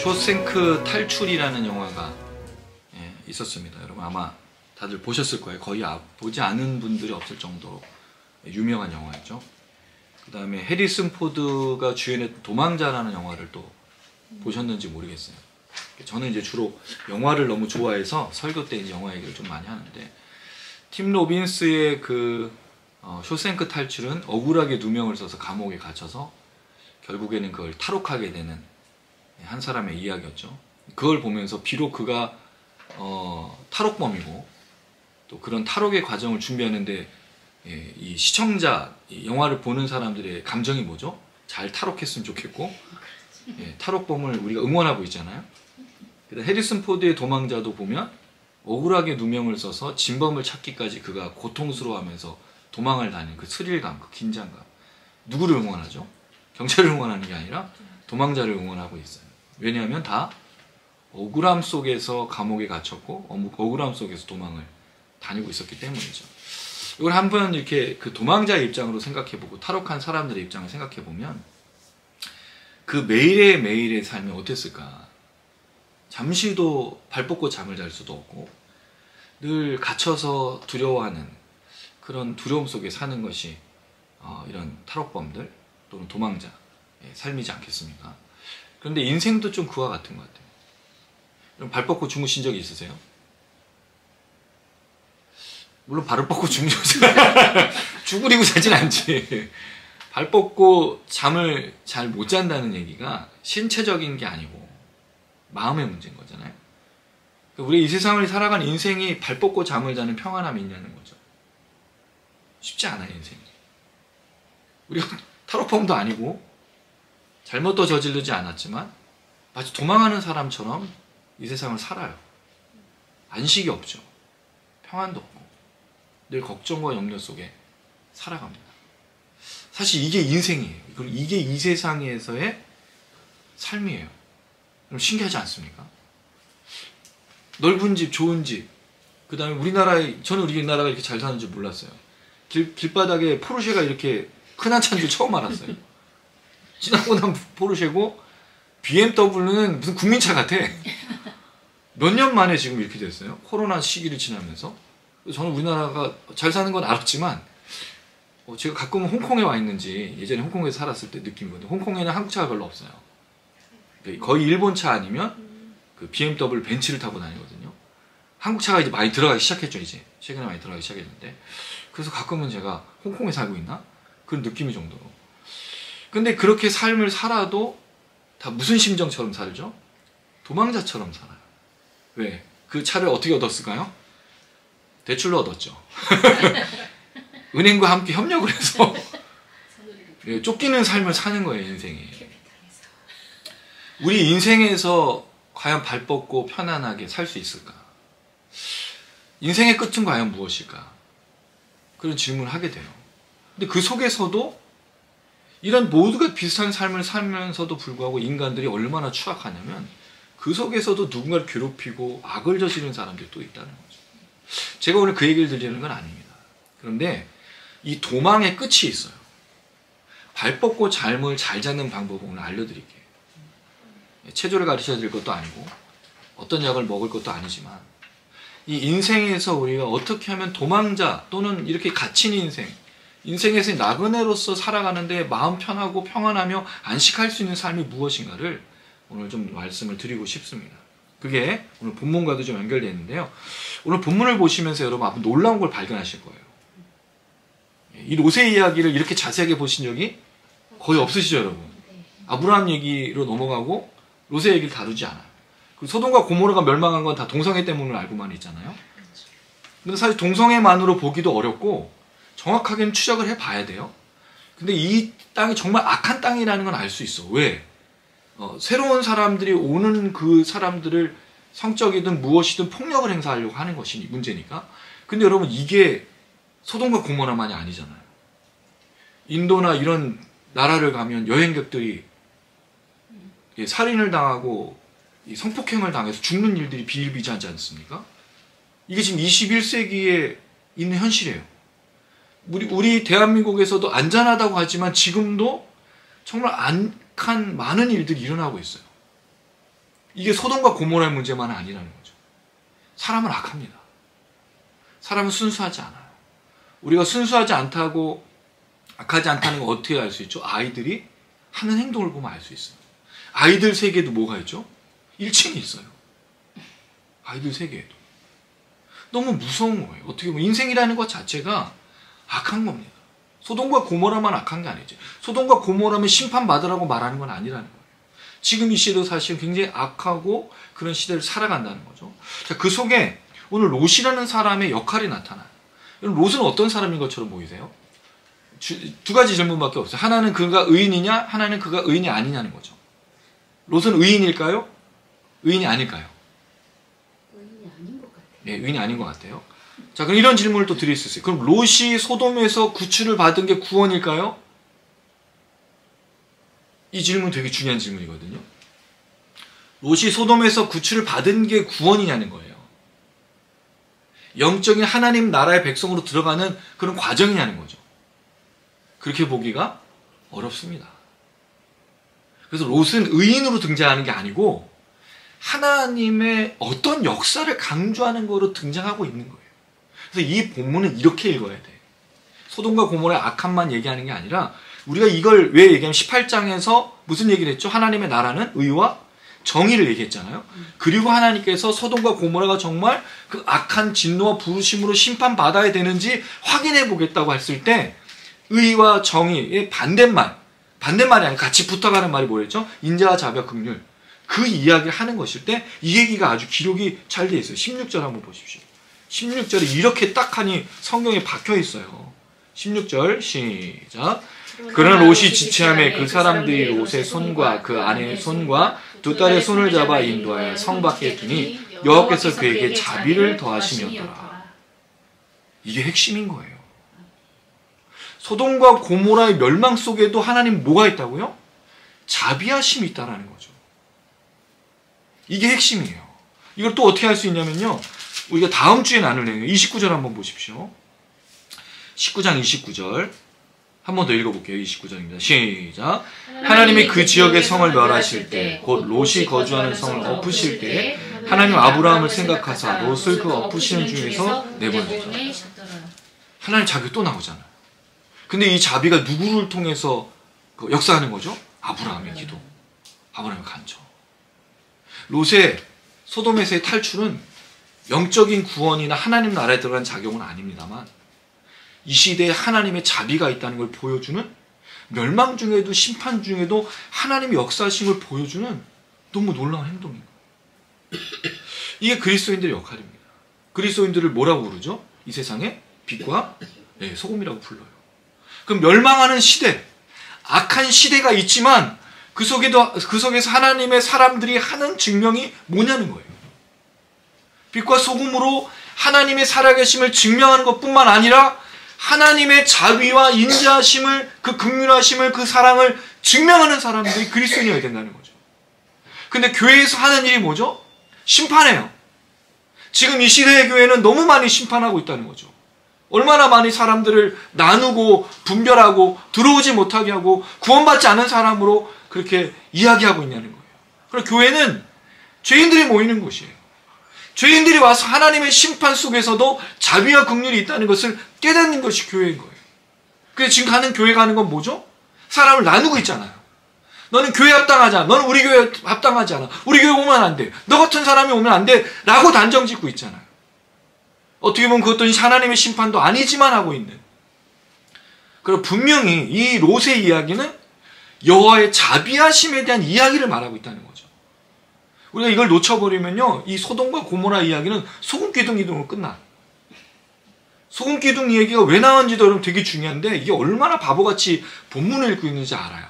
쇼생크 탈출이라는 영화가 있었습니다. 여러분 아마 다들 보셨을 거예요. 거의 보지 않은 분들이 없을 정도로 유명한 영화였죠. 그 다음에 해리슨 포드가 주연했던 도망자라는 영화를 또 보셨는지 모르겠어요. 저는 이제 주로 영화를 너무 좋아해서 설교 때 이제 영화 얘기를 좀 많이 하는데, 팀 로빈스의 그 쇼생크 탈출은 억울하게 누명을 써서 감옥에 갇혀서 결국에는 그걸 탈옥하게 되는 한 사람의 이야기였죠. 그걸 보면서 비록 그가 탈옥범이고 또 그런 탈옥의 과정을 준비하는데 이 시청자, 이 영화를 보는 사람들의 감정이 뭐죠? 잘 탈옥했으면 좋겠고, 탈옥범을 우리가 응원하고 있잖아요. 해리슨 포드의 도망자도 보면 억울하게 누명을 써서 진범을 찾기까지 그가 고통스러워하면서 도망을 다니는 그 스릴감, 그 긴장감. 누구를 응원하죠? 경찰을 응원하는 게 아니라 도망자를 응원하고 있어요. 왜냐하면 다 억울함 속에서 감옥에 갇혔고 억울함 속에서 도망을 다니고 있었기 때문이죠. 이걸 한번 이렇게 그 도망자의 입장으로 생각해보고 탈옥한 사람들의 입장을 생각해보면 그 매일의 삶이 어땠을까? 잠시도 발 뻗고 잠을 잘 수도 없고 늘 갇혀서 두려워하는 그런 두려움 속에 사는 것이 이런 탈옥범들 또는 도망자의 삶이지 않겠습니까? 그런데 인생도 좀 그와 같은 것 같아요. 그럼 발 뻗고 주무신 적이 있으세요? 물론 발을 뻗고 주무셔서 쭈그리고 자진 않지. 발 뻗고 잠을 잘 못 잔다는 얘기가 신체적인 게 아니고 마음의 문제인 거잖아요. 우리 이 세상을 살아가는 인생이 발 뻗고 잠을 자는 평안함이 있냐는 거죠. 쉽지 않아요, 인생이. 우리가 탈옥범도 아니고 잘못도 저지르지 않았지만 마치 도망하는 사람처럼 이 세상을 살아요. 안식이 없죠. 평안도 없고 늘 걱정과 염려 속에 살아갑니다. 사실 이게 인생이에요. 그리고 이게 이 세상에서의 삶이에요. 그럼 신기하지 않습니까? 넓은 집, 좋은 집, 그 다음에 저는 우리나라가 이렇게 잘 사는 줄 몰랐어요. 길바닥에 포르쉐가 이렇게 큰 한 차인 줄 처음 알았어요. 지나고 난 포르쉐고 BMW는 무슨 국민차 같아. 몇 년 만에 지금 이렇게 됐어요. 코로나 시기를 지나면서. 저는 우리나라가 잘 사는 건 알았지만 제가 가끔 홍콩에 와 있는지 예전에 홍콩에서 살았을 때 느낀 건데, 홍콩에는 한국차가 별로 없어요. 거의 일본차 아니면 그 BMW 벤츠를 타고 다니거든요. 한국차가 이제 많이 들어가기 시작했죠. 이제 최근에 많이 들어가기 시작했는데, 그래서 가끔은 제가 홍콩에 살고 있나? 그런 느낌이 정도로. 근데 그렇게 삶을 살아도 다 무슨 심정처럼 살죠? 도망자처럼 살아요. 왜? 그 차를 어떻게 얻었을까요? 대출로 얻었죠. 은행과 함께 협력을 해서 쫓기는 삶을 사는 거예요, 인생이. 우리 인생에서 과연 발 뻗고 편안하게 살 수 있을까? 인생의 끝은 과연 무엇일까? 그런 질문을 하게 돼요. 근데 그 속에서도 이런 모두가 비슷한 삶을 살면서도 불구하고 인간들이 얼마나 추악하냐면 그 속에서도 누군가를 괴롭히고 악을 저지르는 사람들이 또 있다는 거죠. 제가 오늘 그 얘기를 드리는 건 아닙니다. 그런데 이 도망의 끝이 있어요. 발 뻗고 잠을 잘 자는 방법을 오늘 알려드릴게요. 체조를 가르쳐 드릴 것도 아니고 어떤 약을 먹을 것도 아니지만 이 인생에서 우리가 어떻게 하면 도망자 또는 이렇게 갇힌 인생에서 나그네로서 살아가는데 마음 편하고 평안하며 안식할 수 있는 삶이 무엇인가를 오늘 좀 말씀을 드리고 싶습니다. 그게 오늘 본문과도 좀 연결되어 있는데요. 오늘 본문을 보시면서 여러분 아마 놀라운 걸 발견하실 거예요. 이 롯의 이야기를 이렇게 자세하게 보신 적이 거의 없으시죠, 여러분? 아브라함 얘기로 넘어가고 롯의 얘기를 다루지 않아요. 그리고 소돔과 고모라가 멸망한 건 다 동성애 때문을 알고만 있잖아요. 근데 사실 동성애만으로 보기도 어렵고 정확하게는 추적을 해봐야 돼요. 근데 이 땅이 정말 악한 땅이라는 건 알 수 있어. 왜? 새로운 사람들이 오는 그 사람들을 성적이든 무엇이든 폭력을 행사하려고 하는 것이 문제니까. 근데 여러분 이게 소돔과 고모라만이 아니잖아요. 인도나 이런 나라를 가면 여행객들이 살인을 당하고 성폭행을 당해서 죽는 일들이 비일비재하지 않습니까? 이게 지금 21세기에 있는 현실이에요. 우리 대한민국에서도 안전하다고 하지만 지금도 정말 악한 많은 일들이 일어나고 있어요. 이게 소돔과 고모라의 문제만은 아니라는 거죠. 사람은 악합니다. 사람은 순수하지 않아요. 우리가 순수하지 않다고, 악하지 않다는 걸 어떻게 알 수 있죠? 아이들이 하는 행동을 보면 알 수 있어요. 아이들 세계에도 뭐가 있죠? 일침이 있어요. 아이들 세계에도. 너무 무서운 거예요. 어떻게 보면 인생이라는 것 자체가 악한 겁니다. 소돔과 고모라만 악한 게 아니지. 소돔과 고모라면 심판받으라고 말하는 건 아니라는 거예요. 지금 이 시대도 사실 굉장히 악하고 그런 시대를 살아간다는 거죠. 자, 그 속에 오늘 롯이라는 사람의 역할이 나타나요. 롯은 어떤 사람인 것처럼 보이세요? 두 가지 질문밖에 없어요. 하나는 그가 의인이냐, 하나는 그가 의인이 아니냐는 거죠. 롯은 의인일까요? 의인이 아닐까요? 의인이 아닌 것 같아요. 네, 의인이 아닌 것 같아요. 자, 그럼 이런 질문을 또 드릴 수 있어요. 그럼 롯이 소돔에서 구출을 받은 게 구원일까요? 이 질문 되게 중요한 질문이거든요. 롯이 소돔에서 구출을 받은 게 구원이냐는 거예요. 영적인 하나님 나라의 백성으로 들어가는 그런 과정이냐는 거죠. 그렇게 보기가 어렵습니다. 그래서 롯은 의인으로 등장하는 게 아니고 하나님의 어떤 역사를 강조하는 거로 등장하고 있는 거예요. 그래서 이 본문은 이렇게 읽어야 돼. 소돔과 고모라의 악함만 얘기하는 게 아니라 우리가 이걸 왜 얘기하면 18장에서 무슨 얘기를 했죠? 하나님의 나라는 의와 정의를 얘기했잖아요. 그리고 하나님께서 소돔과 고모라가 정말 그 악한 진노와 부르심으로 심판받아야 되는지 확인해 보겠다고 했을 때 의와 정의의 반대말이 아니라 같이 붙어가는 말이 뭐랬죠? 인자와 자비와 긍휼. 그 이야기를 하는 것일 때 이 얘기가 아주 기록이 잘 돼 있어요. 16절 한번 보십시오. 16절에 이렇게 딱하니 성경에 박혀 있어요. 16절 시작. 그러나 롯이 지체함에 그 사람들이 롯의 손과 그 아내의 손과 두 딸의 손을 잡아 인도하여 성 밖에 두니 여호와께서 그에게 자비를 더하시면더라. 이게 핵심인 거예요. 소돔과 고모라의 멸망 속에도 하나님 뭐가 있다고요? 자비하심이 있다라는 거죠. 이게 핵심이에요. 이걸 또 어떻게 할 수 있냐면요. 우리가 다음 주에 나눌 내용 29절 한번 보십시오. 19장 29절 한 번 더 읽어볼게요. 29절입니다. 시작. 하나님이 그 지역의 성을 멸하실 때 곧 롯이 거주하는 성을 엎으실 때 하나님 아브라함을 생각하사 롯을 그 엎으시는 중에서 내보내셨다. 하나님 자비 또 나오잖아요. 근데 이 자비가 누구를 통해서 역사하는 거죠? 아브라함의 기도, 아브라함의 간청. 롯의 소돔에서의 탈출은 영적인 구원이나 하나님 나라에 들어간 작용은 아닙니다만 이 시대에 하나님의 자비가 있다는 걸 보여주는, 멸망 중에도 심판 중에도 하나님의 역사하신 걸 보여주는 너무 놀라운 행동인 거예요. 이게 그리스도인들의 역할입니다. 그리스도인들을 뭐라고 부르죠? 이 세상에 빛과 소금이라고 불러요. 그럼 멸망하는 시대, 악한 시대가 있지만 그 속에서 하나님의 사람들이 하는 증명이 뭐냐는 거예요. 빛과 소금으로 하나님의 살아계심을 증명하는 것뿐만 아니라 하나님의 자비와 인자하심을, 그 긍휼하심을, 그 사랑을 증명하는 사람들이 그리스도인이어야 된다는 거죠. 근데 교회에서 하는 일이 뭐죠? 심판해요. 지금 이 시대의 교회는 너무 많이 심판하고 있다는 거죠. 얼마나 많이 사람들을 나누고 분별하고 들어오지 못하게 하고 구원받지 않은 사람으로 그렇게 이야기하고 있냐는 거예요. 그리고 교회는 죄인들이 모이는 곳이에요. 죄인들이 와서 하나님의 심판 속에서도 자비와 긍휼이 있다는 것을 깨닫는 것이 교회인 거예요. 그래서 지금 가는 교회 가는 건 뭐죠? 사람을 나누고 있잖아요. 너는 교회 합당하지 않아. 너는 우리 교회 합당하지 않아. 우리 교회 오면 안 돼. 너 같은 사람이 오면 안 돼. 라고 단정 짓고 있잖아요. 어떻게 보면 그것도 하나님의 심판도 아니지만 하고 있는. 그리고 분명히 이 롯의 이야기는 여호와의 자비하심에 대한 이야기를 말하고 있다는 거죠. 우리가 이걸 놓쳐버리면요, 이 소돔과 고모라 이야기는 소금기둥으로 끝나. 소금기둥 얘기가 왜 나왔는지도 여러분 되게 중요한데 이게 얼마나 바보같이 본문을 읽고 있는지 알아요.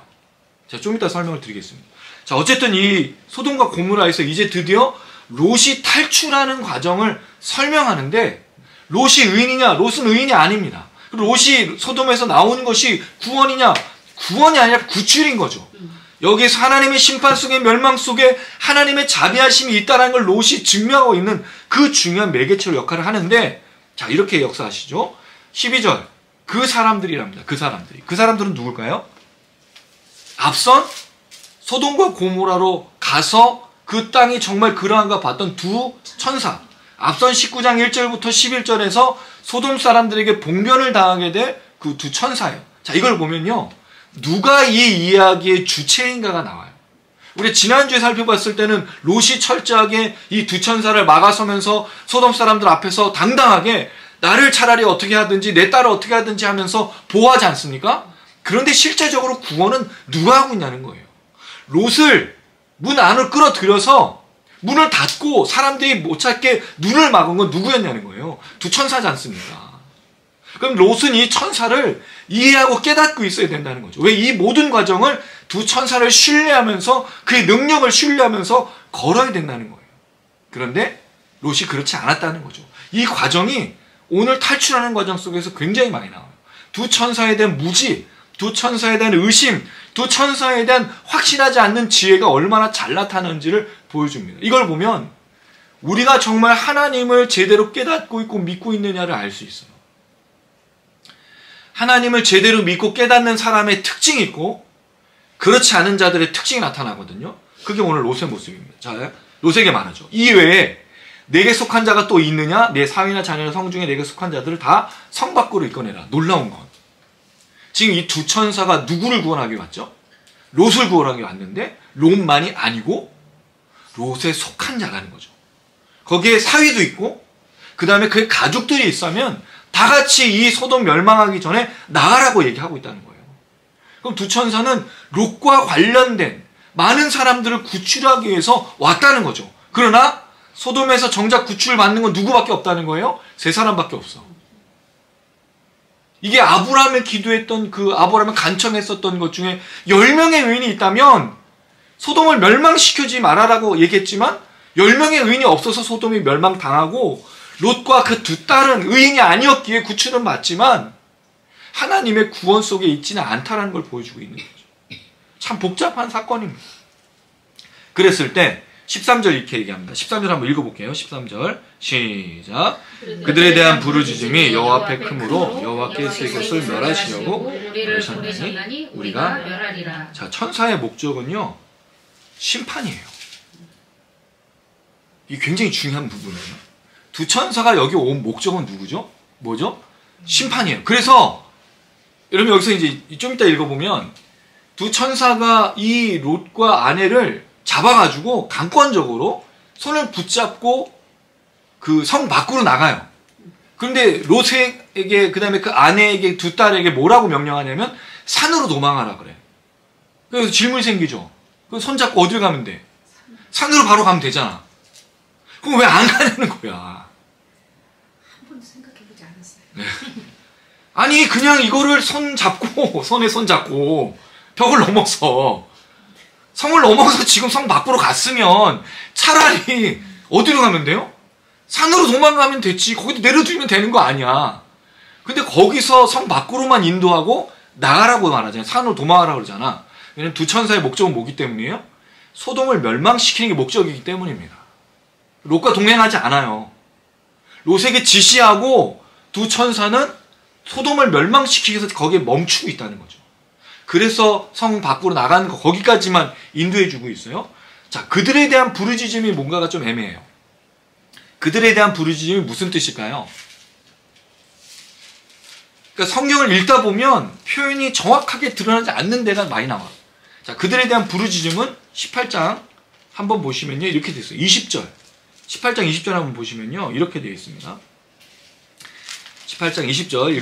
제가 좀 이따 설명을 드리겠습니다. 자, 어쨌든 이 소돔과 고모라에서 이제 드디어 롯이 탈출하는 과정을 설명하는데, 롯이 의인이냐? 롯은 의인이 아닙니다. 롯이 소돔에서 나오는 것이 구원이냐? 구원이 아니라 구출인 거죠. 여기에서 하나님의 심판 속에, 멸망 속에 하나님의 자비하심이 있다는 걸 롯이 증명하고 있는 그 중요한 매개체로 역할을 하는데, 자, 이렇게 역사하시죠. 12절. 그 사람들이랍니다. 그 사람들이. 그 사람들은 누굴까요? 앞선 소돔과 고모라로 가서 그 땅이 정말 그러한가 봤던 두 천사. 앞선 19장 1절부터 11절에서 소돔 사람들에게 봉변을 당하게 될 그 두 천사예요. 자, 이걸 보면요. 누가 이 이야기의 주체인가가 나와요. 우리 지난주에 살펴봤을 때는 롯이 철저하게 이 두 천사를 막아서면서 소돔 사람들 앞에서 당당하게 나를 차라리 어떻게 하든지 내 딸을 어떻게 하든지 하면서 보호하지 않습니까? 그런데 실제적으로 구원은 누가 하고 있냐는 거예요. 롯을 문 안으로 끌어들여서 문을 닫고 사람들이 못 찾게 눈을 막은 건 누구였냐는 거예요. 두 천사지 않습니까? 그럼 롯은 이 천사를 이해하고 깨닫고 있어야 된다는 거죠. 왜 이 모든 과정을 두 천사를 신뢰하면서 그의 능력을 신뢰하면서 걸어야 된다는 거예요. 그런데 롯이 그렇지 않았다는 거죠. 이 과정이 오늘 탈출하는 과정 속에서 굉장히 많이 나와요. 두 천사에 대한 무지, 두 천사에 대한 의심, 두 천사에 대한 확신하지 않는 지혜가 얼마나 잘 나타나는지를 보여줍니다. 이걸 보면 우리가 정말 하나님을 제대로 깨닫고 있고 믿고 있느냐를 알 수 있어요. 하나님을 제대로 믿고 깨닫는 사람의 특징이 있고 그렇지 않은 자들의 특징이 나타나거든요. 그게 오늘 롯의 모습입니다. 자, 롯에게 말하죠. 이 외에 내게 속한 자가 또 있느냐? 내 사위나 자녀나 성 중에 내게 속한 자들을 다 성 밖으로 이끌어내라. 놀라운 건. 지금 이 두 천사가 누구를 구원하기 왔죠? 롯을 구원하기 왔는데 롯만이 아니고 롯에 속한 자라는 거죠. 거기에 사위도 있고 그 다음에 그의 가족들이 있으면 다 같이 이 소돔 멸망하기 전에 나가라고 얘기하고 있다는 거예요. 그럼 두 천사는 롯과 관련된 많은 사람들을 구출하기 위해서 왔다는 거죠. 그러나 소돔에서 정작 구출을 받는 건 누구밖에 없다는 거예요? 세 사람밖에 없어. 이게 아브라함을 기도했던 그 아브라함을 간청했었던 것 중에 10명의 의인이 있다면 소돔을 멸망시키지 말아라고 얘기했지만 10명의 의인이 없어서 소돔이 멸망당하고 롯과 그 두 딸은 의인이 아니었기에 구출은 받지만 하나님의 구원 속에 있지는 않다는 걸 보여주고 있는 거죠. 참 복잡한 사건입니다. 그랬을 때 13절 이렇게 얘기합니다. 13절 한번 읽어볼게요. 13절 시작. 그들에 대한 부르짖음이 여호와 앞에 크므로 여호와께서 이것을 멸하시려고 그러셨나니 우리가 멸하리라. 자, 천사의 목적은요 심판이에요. 이게 굉장히 중요한 부분이에요. 두 천사가 여기 온 목적은 누구죠? 뭐죠? 심판이에요. 그래서 여러분 여기서 이제 좀 이따 읽어보면 두 천사가 이 롯과 아내를 잡아가지고 강권적으로 손을 붙잡고 그 성 밖으로 나가요. 그런데 롯에게 그 다음에 그 아내에게 두 딸에게 뭐라고 명령하냐면 산으로 도망하라 그래. 그래서 질문이 생기죠. 그 손잡고 어딜 가면 돼? 산으로 바로 가면 되잖아. 그럼 왜 안 가냐는 거야. 한 번도 생각해보지 않았어요. 네. 아니 그냥 이거를 손에 손 잡고 벽을 넘어서 성을 넘어서 지금 성 밖으로 갔으면 차라리 어디로 가면 돼요? 산으로 도망가면 됐지. 거기도 내려두면 되는 거 아니야. 근데 거기서 성 밖으로만 인도하고 나가라고 말하잖아요. 산으로 도망가라고 그러잖아. 왜냐면 두 천사의 목적은 뭐기 때문이에요? 소돔을 멸망시키는 게 목적이기 때문입니다. 롯과 동행하지 않아요. 롯에게 지시하고 두 천사는 소돔을 멸망시키기 위해서 거기에 멈추고 있다는 거죠. 그래서 성 밖으로 나가는 거 거기까지만 인도해주고 있어요. 자, 그들에 대한 부르짖음이 뭔가가 좀 애매해요. 그들에 대한 부르짖음이 무슨 뜻일까요? 그러니까 성경을 읽다 보면 표현이 정확하게 드러나지 않는 데가 많이 나와요. 자, 그들에 대한 부르짖음은 18장 한번 보시면요. 이렇게 되어 있어요. 20절. 18장 20절 한번 보시면요. 이렇게 되어 있습니다. 18장 20절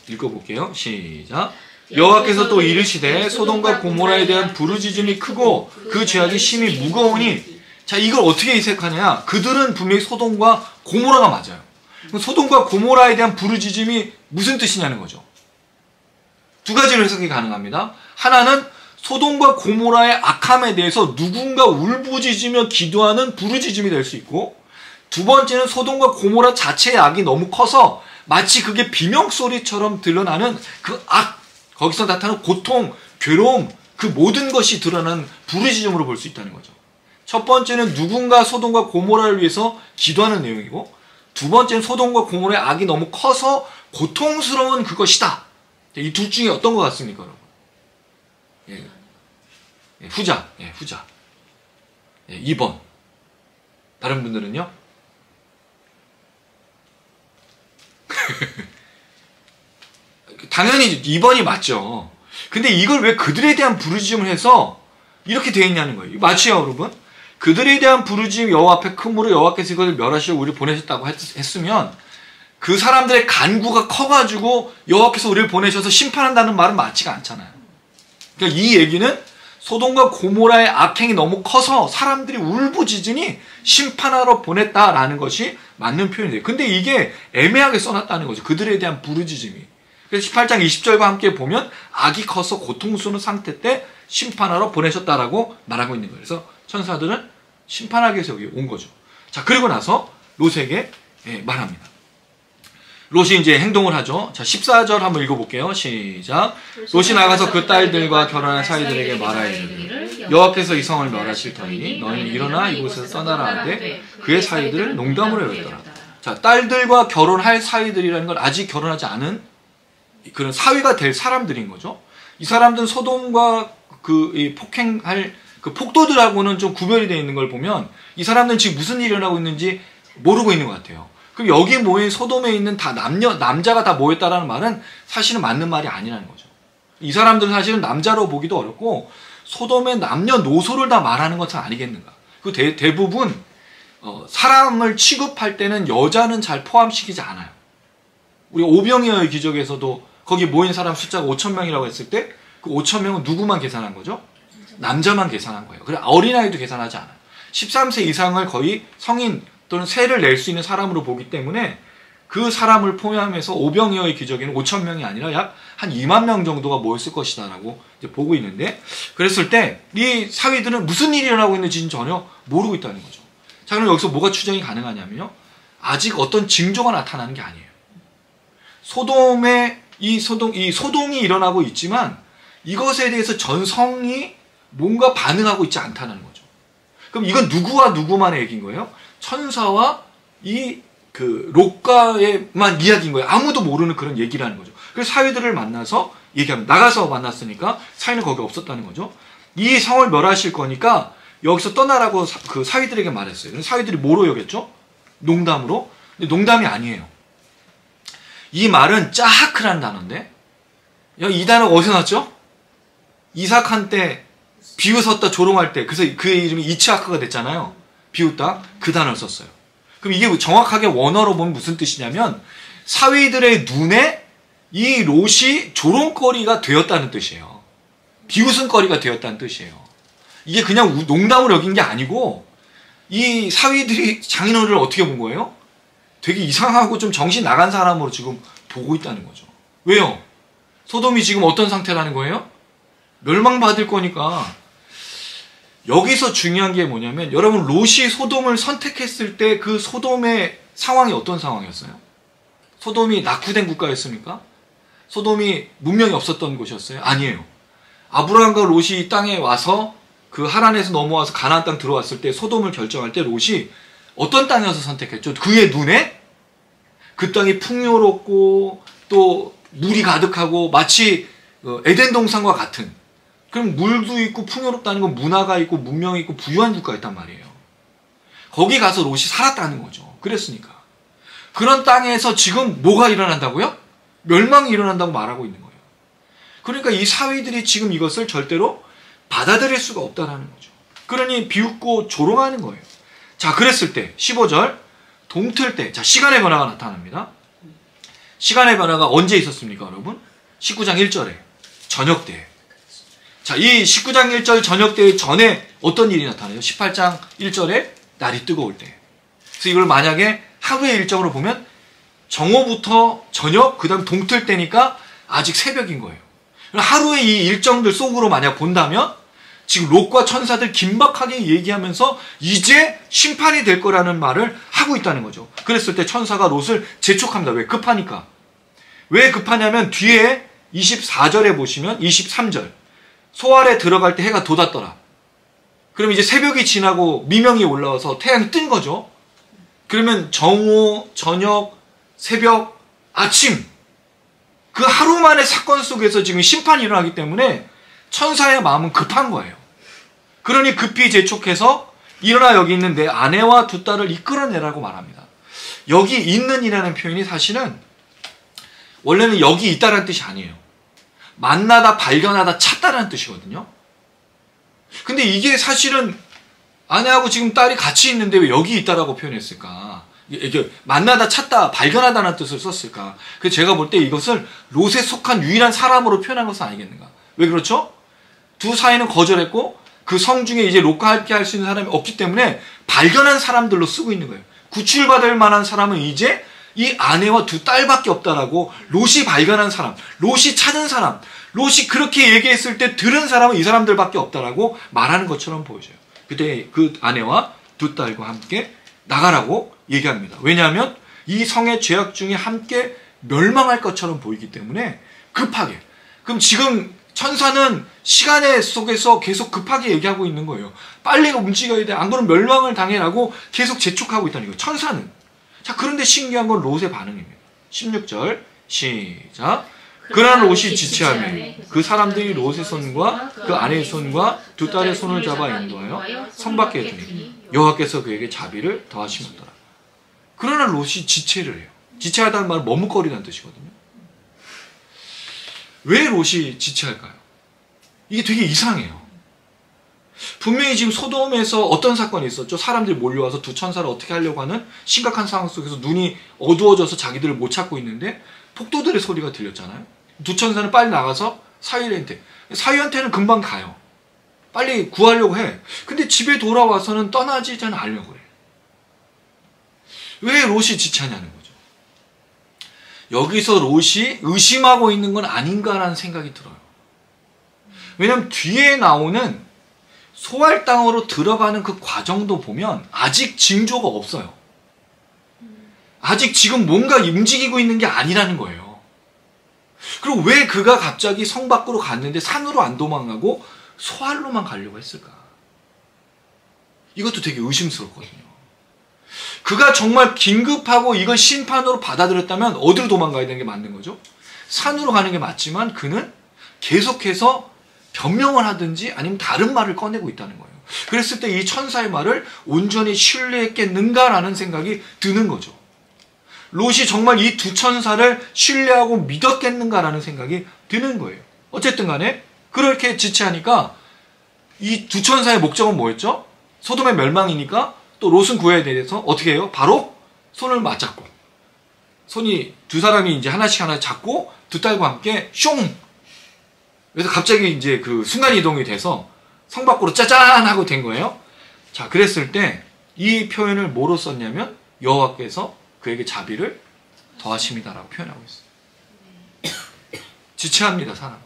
읽어볼게요. 시작. 여호와께서 또 이르시되 소돔과 고모라에 대한 부르짖음이 크고 그 죄악이 심히 무거우니. 자, 이걸 어떻게 해석하냐? 그들은 분명히 소돔과 고모라가 맞아요. 소돔과 고모라에 대한 부르짖음이 무슨 뜻이냐는 거죠. 두 가지로 해석이 가능합니다. 하나는 소돔과 고모라의 악함에 대해서 누군가 울부짖으며 기도하는 부르짖음이 될 수 있고, 두 번째는 소돔과 고모라 자체의 악이 너무 커서 마치 그게 비명소리처럼 드러나는 그 악, 거기서 나타나는 고통, 괴로움, 그 모든 것이 드러나는 부르짖음으로 볼 수 있다는 거죠. 첫 번째는 누군가 소돔과 고모라를 위해서 기도하는 내용이고, 두 번째는 소돔과 고모라의 악이 너무 커서 고통스러운 그것이다. 이 둘 중에 어떤 것 같습니까, 여러분? 예. 후자. 예, 후자. 예, 2번. 다른 분들은요? 당연히 2번이 맞죠. 근데 이걸 왜 그들에 대한 부르짖음을 해서 이렇게 되어 있냐는 거예요. 맞죠, 여러분? 그들에 대한 부르짖음 여호와 앞에 크므로 여호와께서 이것을 멸하시고 우리를 보내셨다고 했으면 그 사람들의 간구가 커가지고 여호와께서 우리를 보내셔서 심판한다는 말은 맞지가 않잖아요. 그러니까 이 얘기는 소돔과 고모라의 악행이 너무 커서 사람들이 울부짖으니 심판하러 보냈다라는 것이 맞는 표현이에요. 근데 이게 애매하게 써놨다는 거죠. 그들에 대한 부르짖음이. 그래서 18장 20절과 함께 보면 악이 커서 고통스러운 상태 때 심판하러 보내셨다라고 말하고 있는 거예요. 그래서 천사들은 심판하기 위해서 여기 온 거죠. 자, 그리고 나서 롯에게 말합니다. 롯이 이제 행동을 하죠. 자, 14절 한번 읽어볼게요. 시작. 롯이 나가서 그 딸들과 결혼한 사이들에게 말하이르되 여호와께서 이 성을 멸하실 터이니 너희는 일어나 이곳에서 떠나라 하되 그의 사이들을 농담으로 여겼더라. 자, 딸들과 결혼할 사이들이라는 건 아직 결혼하지 않은 그런 사위가 될 사람들인 거죠. 이 사람들은 소돔과 이 폭행할 그 폭도들하고는 좀 구별이 되어 있는 걸 보면 이 사람들은 지금 무슨 일이 일어나고 있는지 모르고 있는 것 같아요. 그럼 여기 모인 소돔에 있는 다 남자가 다 모였다라는 말은 사실은 맞는 말이 아니라는 거죠. 이 사람들은 사실은 남자로 보기도 어렵고 소돔의 남녀노소를 다 말하는 것은 아니겠는가. 그 대부분 사람을 취급할 때는 여자는 잘 포함시키지 않아요. 우리 오병이어의 기적에서도 거기 모인 사람 숫자가 5,000명이라고 했을 때 그 5,000명은 누구만 계산한 거죠? 남자만 계산한 거예요. 그래 어린아이도 계산하지 않아요. 13세 이상을 거의 성인 또는 세를 낼 수 있는 사람으로 보기 때문에 그 사람을 포함해서 오병이어의 기적에는 5,000명이 아니라 약 한 2만 명 정도가 모였을 것이다라고 이제 보고 있는데, 그랬을 때 이 사위들은 무슨 일이 일어나고 있는지는 전혀 모르고 있다는 거죠. 자, 그럼 여기서 뭐가 추정이 가능하냐면요, 아직 어떤 징조가 나타나는 게 아니에요. 소돔에 이 소동이 일어나고 있지만 이것에 대해서 전성이 뭔가 반응하고 있지 않다는 거죠. 그럼 이건 누구와 누구만의 얘기인 거예요? 천사와 롯과의만 이야기인 거예요. 아무도 모르는 그런 얘기라는 거죠. 그래서 사위들을 만나서 얘기합니다. 나가서 만났으니까 사위는 거기 없었다는 거죠. 이 성을 멸하실 거니까 여기서 떠나라고 그 사위들에게 말했어요. 사위들이 뭐로 여겼죠? 농담으로. 근데 농담이 아니에요. 이 말은 짜하크라는 단어인데, 이 단어 어디서 났죠? 이삭 한때 비웃었다 조롱할 때, 그래서 그의 이름이 이츠하크가 됐잖아요. 비웃다. 그 단어를 썼어요. 그럼 이게 정확하게 원어로 보면 무슨 뜻이냐면 사위들의 눈에 이 롯이 조롱거리가 되었다는 뜻이에요. 비웃음거리가 되었다는 뜻이에요. 이게 그냥 농담으로 여긴 게 아니고 이 사위들이 장인어른을 어떻게 본 거예요? 되게 이상하고 좀 정신 나간 사람으로 지금 보고 있다는 거죠. 왜요? 소돔이 지금 어떤 상태라는 거예요? 멸망받을 거니까. 여기서 중요한 게 뭐냐면, 여러분 롯이 소돔을 선택했을 때 그 소돔의 상황이 어떤 상황이었어요? 소돔이 낙후된 국가였습니까? 소돔이 문명이 없었던 곳이었어요? 아니에요. 아브라함과 롯이 이 땅에 와서 그 하란에서 넘어와서 가나안 땅 들어왔을 때 소돔을 결정할 때 롯이 어떤 땅이어서 선택했죠? 그의 눈에 그 땅이 풍요롭고 또 물이 가득하고 마치 에덴 동산과 같은, 그럼 물도 있고 풍요롭다는 건 문화가 있고 문명이 있고 부유한 국가였단 말이에요. 거기 가서 롯이 살았다는 거죠. 그랬으니까. 그런 땅에서 지금 뭐가 일어난다고요? 멸망이 일어난다고 말하고 있는 거예요. 그러니까 이 사위들이 지금 이것을 절대로 받아들일 수가 없다는 거죠. 그러니 비웃고 조롱하는 거예요. 자, 그랬을 때 15절 동틀 때, 자, 시간의 변화가 나타납니다. 시간의 변화가 언제 있었습니까, 여러분? 19장 1절에 저녁 때. 자, 이 19장 1절 저녁 때 전에 어떤 일이 나타나요? 18장 1절에 날이 뜨거울 때. 그래서 이걸 만약에 하루의 일정으로 보면 정오부터 저녁, 그 다음 동틀 때니까 아직 새벽인 거예요. 하루의 이 일정들 속으로 만약 본다면 지금 롯과 천사들 긴박하게 얘기하면서 이제 심판이 될 거라는 말을 하고 있다는 거죠. 그랬을 때 천사가 롯을 재촉합니다. 왜? 급하니까. 왜 급하냐면 뒤에 24절에 보시면 23절 소알에 들어갈 때 해가 돋았더라. 그럼 이제 새벽이 지나고 미명이 올라와서 태양이 뜬 거죠. 그러면 정오, 저녁, 새벽, 아침, 그 하루 만의 사건 속에서 지금 심판이 일어나기 때문에 천사의 마음은 급한 거예요. 그러니 급히 재촉해서 일어나 여기 있는 내 아내와 두 딸을 이끌어내라고 말합니다. 여기 있는이라는 표현이 사실은 원래는 여기 있다라는 뜻이 아니에요. 만나다, 발견하다, 찾다라는 뜻이거든요. 근데 이게 사실은 아내하고 지금 딸이 같이 있는데 왜 여기 있다라고 표현했을까? 이게 만나다, 찾다, 발견하다는 뜻을 썼을까? 그래서 제가 볼 때 이것을 롯에 속한 유일한 사람으로 표현한 것은 아니겠는가? 왜 그렇죠? 두 사이는 거절했고 그 성 중에 이제 롯과 함께 할 수 있는 사람이 없기 때문에 발견한 사람들로 쓰고 있는 거예요. 구출받을 만한 사람은 이제 이 아내와 두 딸밖에 없다라고 롯이 발견한 사람, 롯이 찾은 사람, 롯이 그렇게 얘기했을 때 들은 사람은 이 사람들밖에 없다라고 말하는 것처럼 보여져요. 그때 그 아내와 두 딸과 함께 나가라고 얘기합니다. 왜냐하면 이 성의 죄악 중에 함께 멸망할 것처럼 보이기 때문에 급하게. 그럼 지금 천사는 시간의 속에서 계속 급하게 얘기하고 있는 거예요. 빨리 움직여야 돼. 안 그러면 멸망을 당해라고 계속 재촉하고 있다는 거예요. 천사는. 자, 그런데 신기한 건 롯의 반응입니다. 16절 시작. 그러나 롯이 지체하며 그 사람들이 롯의 손과 그 아내의 손과 두 딸의 손을 잡아 인도하여 성 밖에 두니 여호와께서 그에게 자비를 더하시었더라. 그러나 롯이 지체를 해요. 지체하다는 말은 머뭇거리다는 뜻이거든요. 왜 롯이 지체할까요? 이게 되게 이상해요. 분명히 지금 소돔에서 어떤 사건이 있었죠? 사람들이 몰려와서 두 천사를 어떻게 하려고 하는 심각한 상황 속에서 눈이 어두워져서 자기들을 못 찾고 있는데 폭도들의 소리가 들렸잖아요. 두 천사는 빨리 나가서 사위한테는 금방 가요. 빨리 구하려고 해. 근데 집에 돌아와서는 떠나지 않으려고 해. 왜 롯이 지체하냐는 거죠. 여기서 롯이 의심하고 있는 건 아닌가라는 생각이 들어요. 왜냐하면 뒤에 나오는 소알 땅으로 들어가는 그 과정도 보면 아직 징조가 없어요. 아직 지금 뭔가 움직이고 있는 게 아니라는 거예요. 그리고 왜 그가 갑자기 성 밖으로 갔는데 산으로 안 도망가고 소알로만 가려고 했을까? 이것도 되게 의심스럽거든요. 그가 정말 긴급하고 이걸 심판으로 받아들였다면 어디로 도망가야 되는 게 맞는 거죠? 산으로 가는 게 맞지만 그는 계속해서 변명을 하든지 아니면 다른 말을 꺼내고 있다는 거예요. 그랬을 때 이 천사의 말을 온전히 신뢰했겠는가라는 생각이 드는 거죠. 롯이 정말 이 두 천사를 신뢰하고 믿었겠는가라는 생각이 드는 거예요. 어쨌든 간에 그렇게 지체하니까 이 두 천사의 목적은 뭐였죠? 소돔의 멸망이니까 또 롯은 구해야 돼서 어떻게 해요? 바로 손을 맞잡고 손이 두 사람이 이제 하나씩 잡고 두 딸과 함께 숑! 그래서 갑자기 이제 그 순간 이동이 돼서 성 밖으로 짜잔 하고 된 거예요. 자, 그랬을 때 이 표현을 뭐로 썼냐면 여호와께서 그에게 자비를 더하십니다라고 표현하고 있어요. 지체합니다, 사람.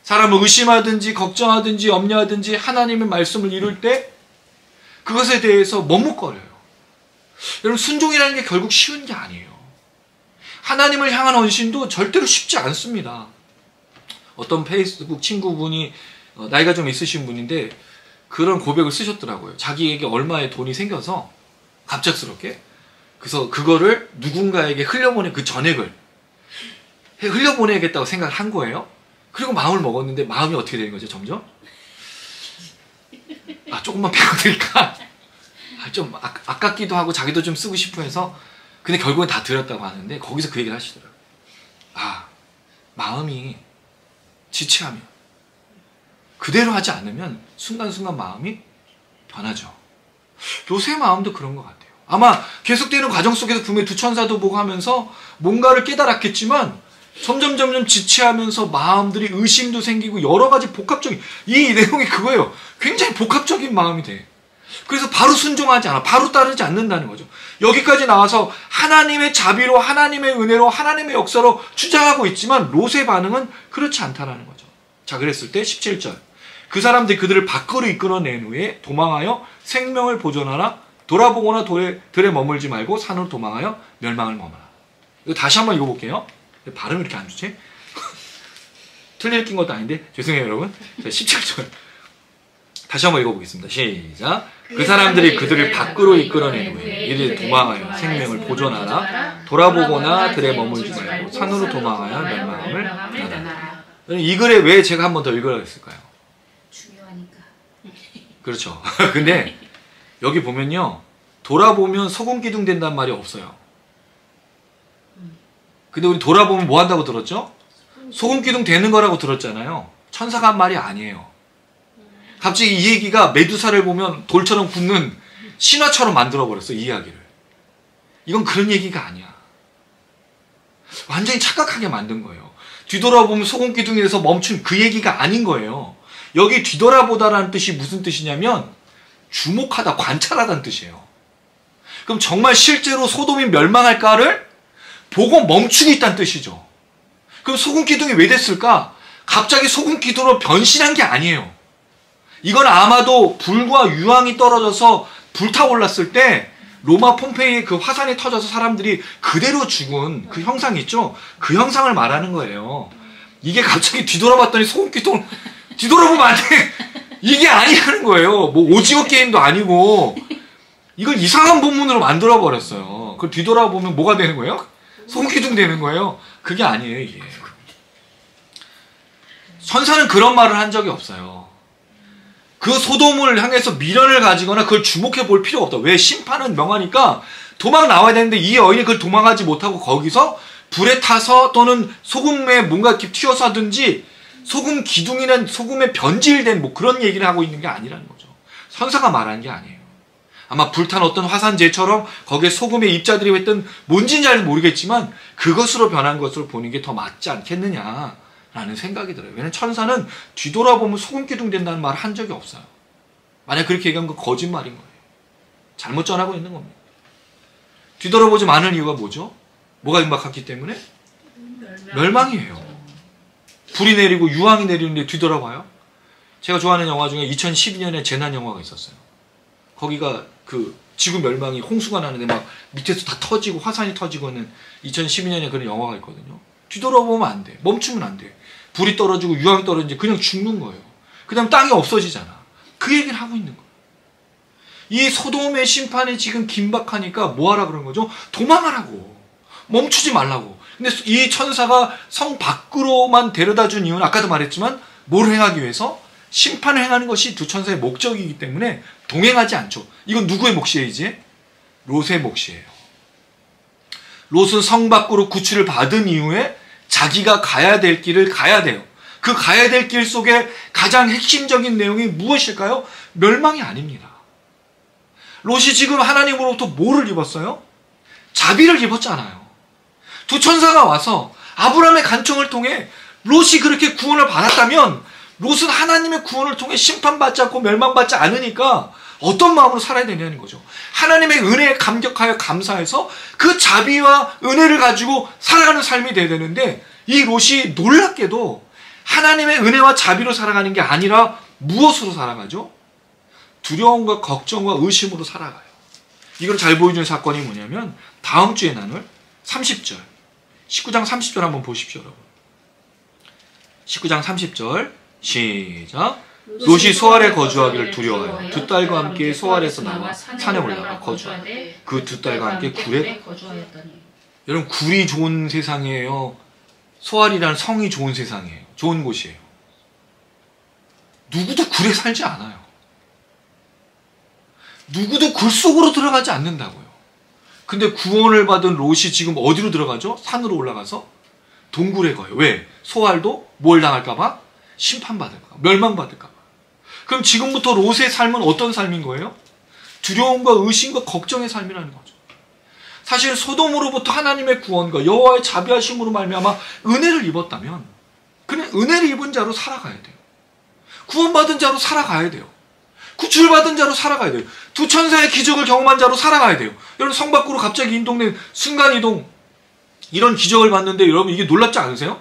사람을 의심하든지 걱정하든지 염려하든지 하나님의 말씀을 이룰 때 그것에 대해서 머뭇거려요. 여러분, 순종이라는 게 결국 쉬운 게 아니에요. 하나님을 향한 헌신도 절대로 쉽지 않습니다. 어떤 페이스북 친구분이 나이가 좀 있으신 분인데 그런 고백을 쓰셨더라고요. 자기에게 얼마의 돈이 생겨서 갑작스럽게 그래서 그거를 누군가에게 흘려보내 그 전액을 흘려보내야겠다고 생각을 한 거예요. 그리고 마음을 먹었는데 마음이 어떻게 되는 거죠? 점점 조금만 배워드릴까? 좀 아깝기도 하고 자기도 좀 쓰고 싶어 해서 근데 결국엔 다 드렸다고 하는데 거기서 그 얘기를 하시더라고요. 마음이 지체하면 그대로 하지 않으면 순간순간 마음이 변하죠. 롯의 마음도 그런 것 같아요. 아마 계속되는 과정 속에서 분명히 두 천사도 보고 하면서 뭔가를 깨달았겠지만 점점 지체하면서 마음들이 의심도 생기고 여러 가지 복합적인 이 내용이 그거예요. 굉장히 복합적인 마음이 돼. 그래서 바로 순종하지 않아. 바로 따르지 않는다는 거죠. 여기까지 나와서 하나님의 자비로 하나님의 은혜로 하나님의 역사로 주장하고 있지만 롯의 반응은 그렇지 않다라는 거죠. 자, 그랬을 때 17절 그 사람들이 그들을 밖으로 이끌어낸 후에 도망하여 생명을 보존하라. 돌아보거나 들에 머물지 말고 산으로 도망하여 멸망을 머무라. 이거 다시 한번 읽어볼게요. 발음이 이렇게 안 좋지? 틀릴 낀 것도 아닌데 죄송해요 여러분. 17절 다시 한번 읽어보겠습니다. 시작. 그 사람들이 그들을 밖으로 이끌어낸 후에 이들이 도망하여 생명을 보존하라. 돌아보거나 들에 머물지 말고 산으로 도망하여 멸망을 나라. 이 글에 왜 제가 한 번 더 읽으라고 했을까요? 중요하니까. 그렇죠. 근데 여기 보면요. 돌아보면 소금 기둥 된다는 말이 없어요. 근데 우리 돌아보면 뭐 한다고 들었죠? 소금 기둥 되는 거라고 들었잖아요. 천사가 한 말이 아니에요. 갑자기 이 얘기가 메두사를 보면 돌처럼 굳는 신화처럼 만들어버렸어, 이 이야기를. 이건 그런 얘기가 아니야. 완전히 착각하게 만든 거예요. 뒤돌아보면 소금 기둥이 돼서 멈춘 그 얘기가 아닌 거예요. 여기 뒤돌아보다라는 뜻이 무슨 뜻이냐면 주목하다, 관찰하다는 뜻이에요. 그럼 정말 실제로 소돔이 멸망할까를 보고 멈추고 있다는 뜻이죠. 그럼 소금 기둥이 왜 됐을까? 갑자기 소금 기둥으로 변신한 게 아니에요. 이건 아마도 불과 유황이 떨어져서 불타올랐을 때 로마 폼페이의 그 화산이 터져서 사람들이 그대로 죽은 그 형상 있죠? 그 형상을 말하는 거예요. 이게 갑자기 뒤돌아봤더니 소금 기둥 뒤돌아보면 안 돼. 이게 아니라는 거예요. 뭐 오징어 게임도 아니고 이걸 이상한 본문으로 만들어버렸어요. 그걸 뒤돌아보면 뭐가 되는 거예요? 소금 기둥 되는 거예요. 그게 아니에요, 이게. 천사는 그런 말을 한 적이 없어요. 그 소돔을 향해서 미련을 가지거나 그걸 주목해 볼 필요가 없다. 왜? 심판은 명하니까 도망 나와야 되는데 이 여인이 그걸 도망하지 못하고 거기서 불에 타서 또는 소금에 뭔가 이렇게 튀어서 하든지 소금 기둥이란 소금에 변질된 뭐 그런 얘기를 하고 있는 게 아니라는 거죠. 천사가 말하는 게 아니에요. 아마 불탄 어떤 화산재처럼 거기에 소금의 입자들이 했던 뭔지는 잘 모르겠지만 그것으로 변한 것을 보는 게 더 맞지 않겠느냐라는 생각이 들어요. 왜냐하면 천사는 뒤돌아보면 소금 기둥 된다는 말을 한 적이 없어요. 만약 그렇게 얘기하면 그 거짓말인 거예요. 잘못 전하고 있는 겁니다. 뒤돌아보지 않을 이유가 뭐죠? 뭐가 임박했기 때문에? 멸망이에요. 불이 내리고 유황이 내리는데 뒤돌아봐요? 제가 좋아하는 영화 중에 2012년에 재난 영화가 있었어요. 거기가 그 지구 멸망이 홍수가 나는데 막 밑에서 다 터지고 화산이 터지고 하는 2012년에 그런 영화가 있거든요. 뒤돌아보면 안 돼. 멈추면 안 돼. 불이 떨어지고 유황이 떨어지는데 그냥 죽는 거예요. 그 다음 땅이 없어지잖아. 그 얘기를 하고 있는 거예요. 이 소돔의 심판이 지금 긴박하니까 뭐하라 그런 거죠? 도망하라고. 멈추지 말라고. 근데 이 천사가 성 밖으로만 데려다 준 이유는 아까도 말했지만 뭘 행하기 위해서? 심판을 행하는 것이 두 천사의 목적이기 때문에 동행하지 않죠. 이건 누구의 몫이에요, 이제? 롯의 몫이에요. 롯은 성 밖으로 구출을 받은 이후에 자기가 가야 될 길을 가야 돼요. 그 가야 될 길 속에 가장 핵심적인 내용이 무엇일까요? 멸망이 아닙니다. 롯이 지금 하나님으로부터 뭐를 입었어요? 자비를 입었잖아요. 두 천사가 와서 아브라함의 간청을 통해 롯이 그렇게 구원을 받았다면 롯은 하나님의 구원을 통해 심판받지 않고 멸망받지 않으니까 어떤 마음으로 살아야 되냐는 거죠. 하나님의 은혜에 감격하여 감사해서 그 자비와 은혜를 가지고 살아가는 삶이 돼야 되는데 이 롯이 놀랍게도 하나님의 은혜와 자비로 살아가는 게 아니라 무엇으로 살아가죠? 두려움과 걱정과 의심으로 살아가요. 이걸 잘 보여주는 사건이 뭐냐면 다음 주에 나눌 30절 19장 30절 한번 보십시오, 여러분. 19장 30절 시작. 롯이 소알에 거주하기를 두려워하여 두 딸과 함께 소알에서 나와 산에 올라가 거주하되 그 두 딸과 함께 굴에 거주하였더니. 여러분, 굴이 좋은 세상이에요? 소알이라는 성이 좋은 세상이에요? 좋은 곳이에요? 누구도 굴에 살지 않아요. 누구도 굴 속으로 들어가지 않는다고요. 근데 구원을 받은 롯이 지금 어디로 들어가죠? 산으로 올라가서 동굴에 가요. 왜? 소알도 뭘 당할까봐? 심판받을까? 멸망받을까? 그럼 지금부터 롯의 삶은 어떤 삶인 거예요? 두려움과 의심과 걱정의 삶이라는 거죠. 사실 소돔으로부터 하나님의 구원과 여호와의 자비하심으로 말미암아 은혜를 입었다면 그는 은혜를 입은 자로 살아가야 돼요. 구원받은 자로 살아가야 돼요. 구출받은 자로 살아가야 돼요. 두 천사의 기적을 경험한 자로 살아가야 돼요. 여러분, 성 밖으로 갑자기 인동된 순간이동 이런 기적을 봤는데 여러분 이게 놀랍지 않으세요?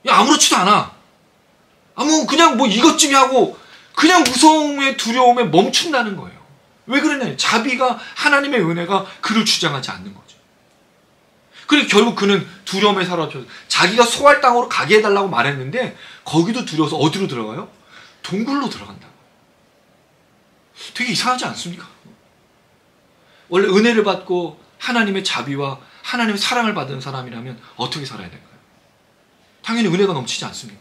야, 아무렇지도 않아. 그냥 뭐 이것쯤이 하고 그냥 무서움에 두려움에 멈춘다는 거예요. 왜 그러냐? 자비가 하나님의 은혜가 그를 주장하지 않는 거죠. 그리고 결국 그는 두려움에 사로잡혀서 자기가 소알 땅으로 가게 해달라고 말했는데 거기도 두려워서 어디로 들어가요? 동굴로 들어간다고. 되게 이상하지 않습니까? 원래 은혜를 받고 하나님의 자비와 하나님의 사랑을 받은 사람이라면 어떻게 살아야 될까요? 당연히 은혜가 넘치지 않습니까?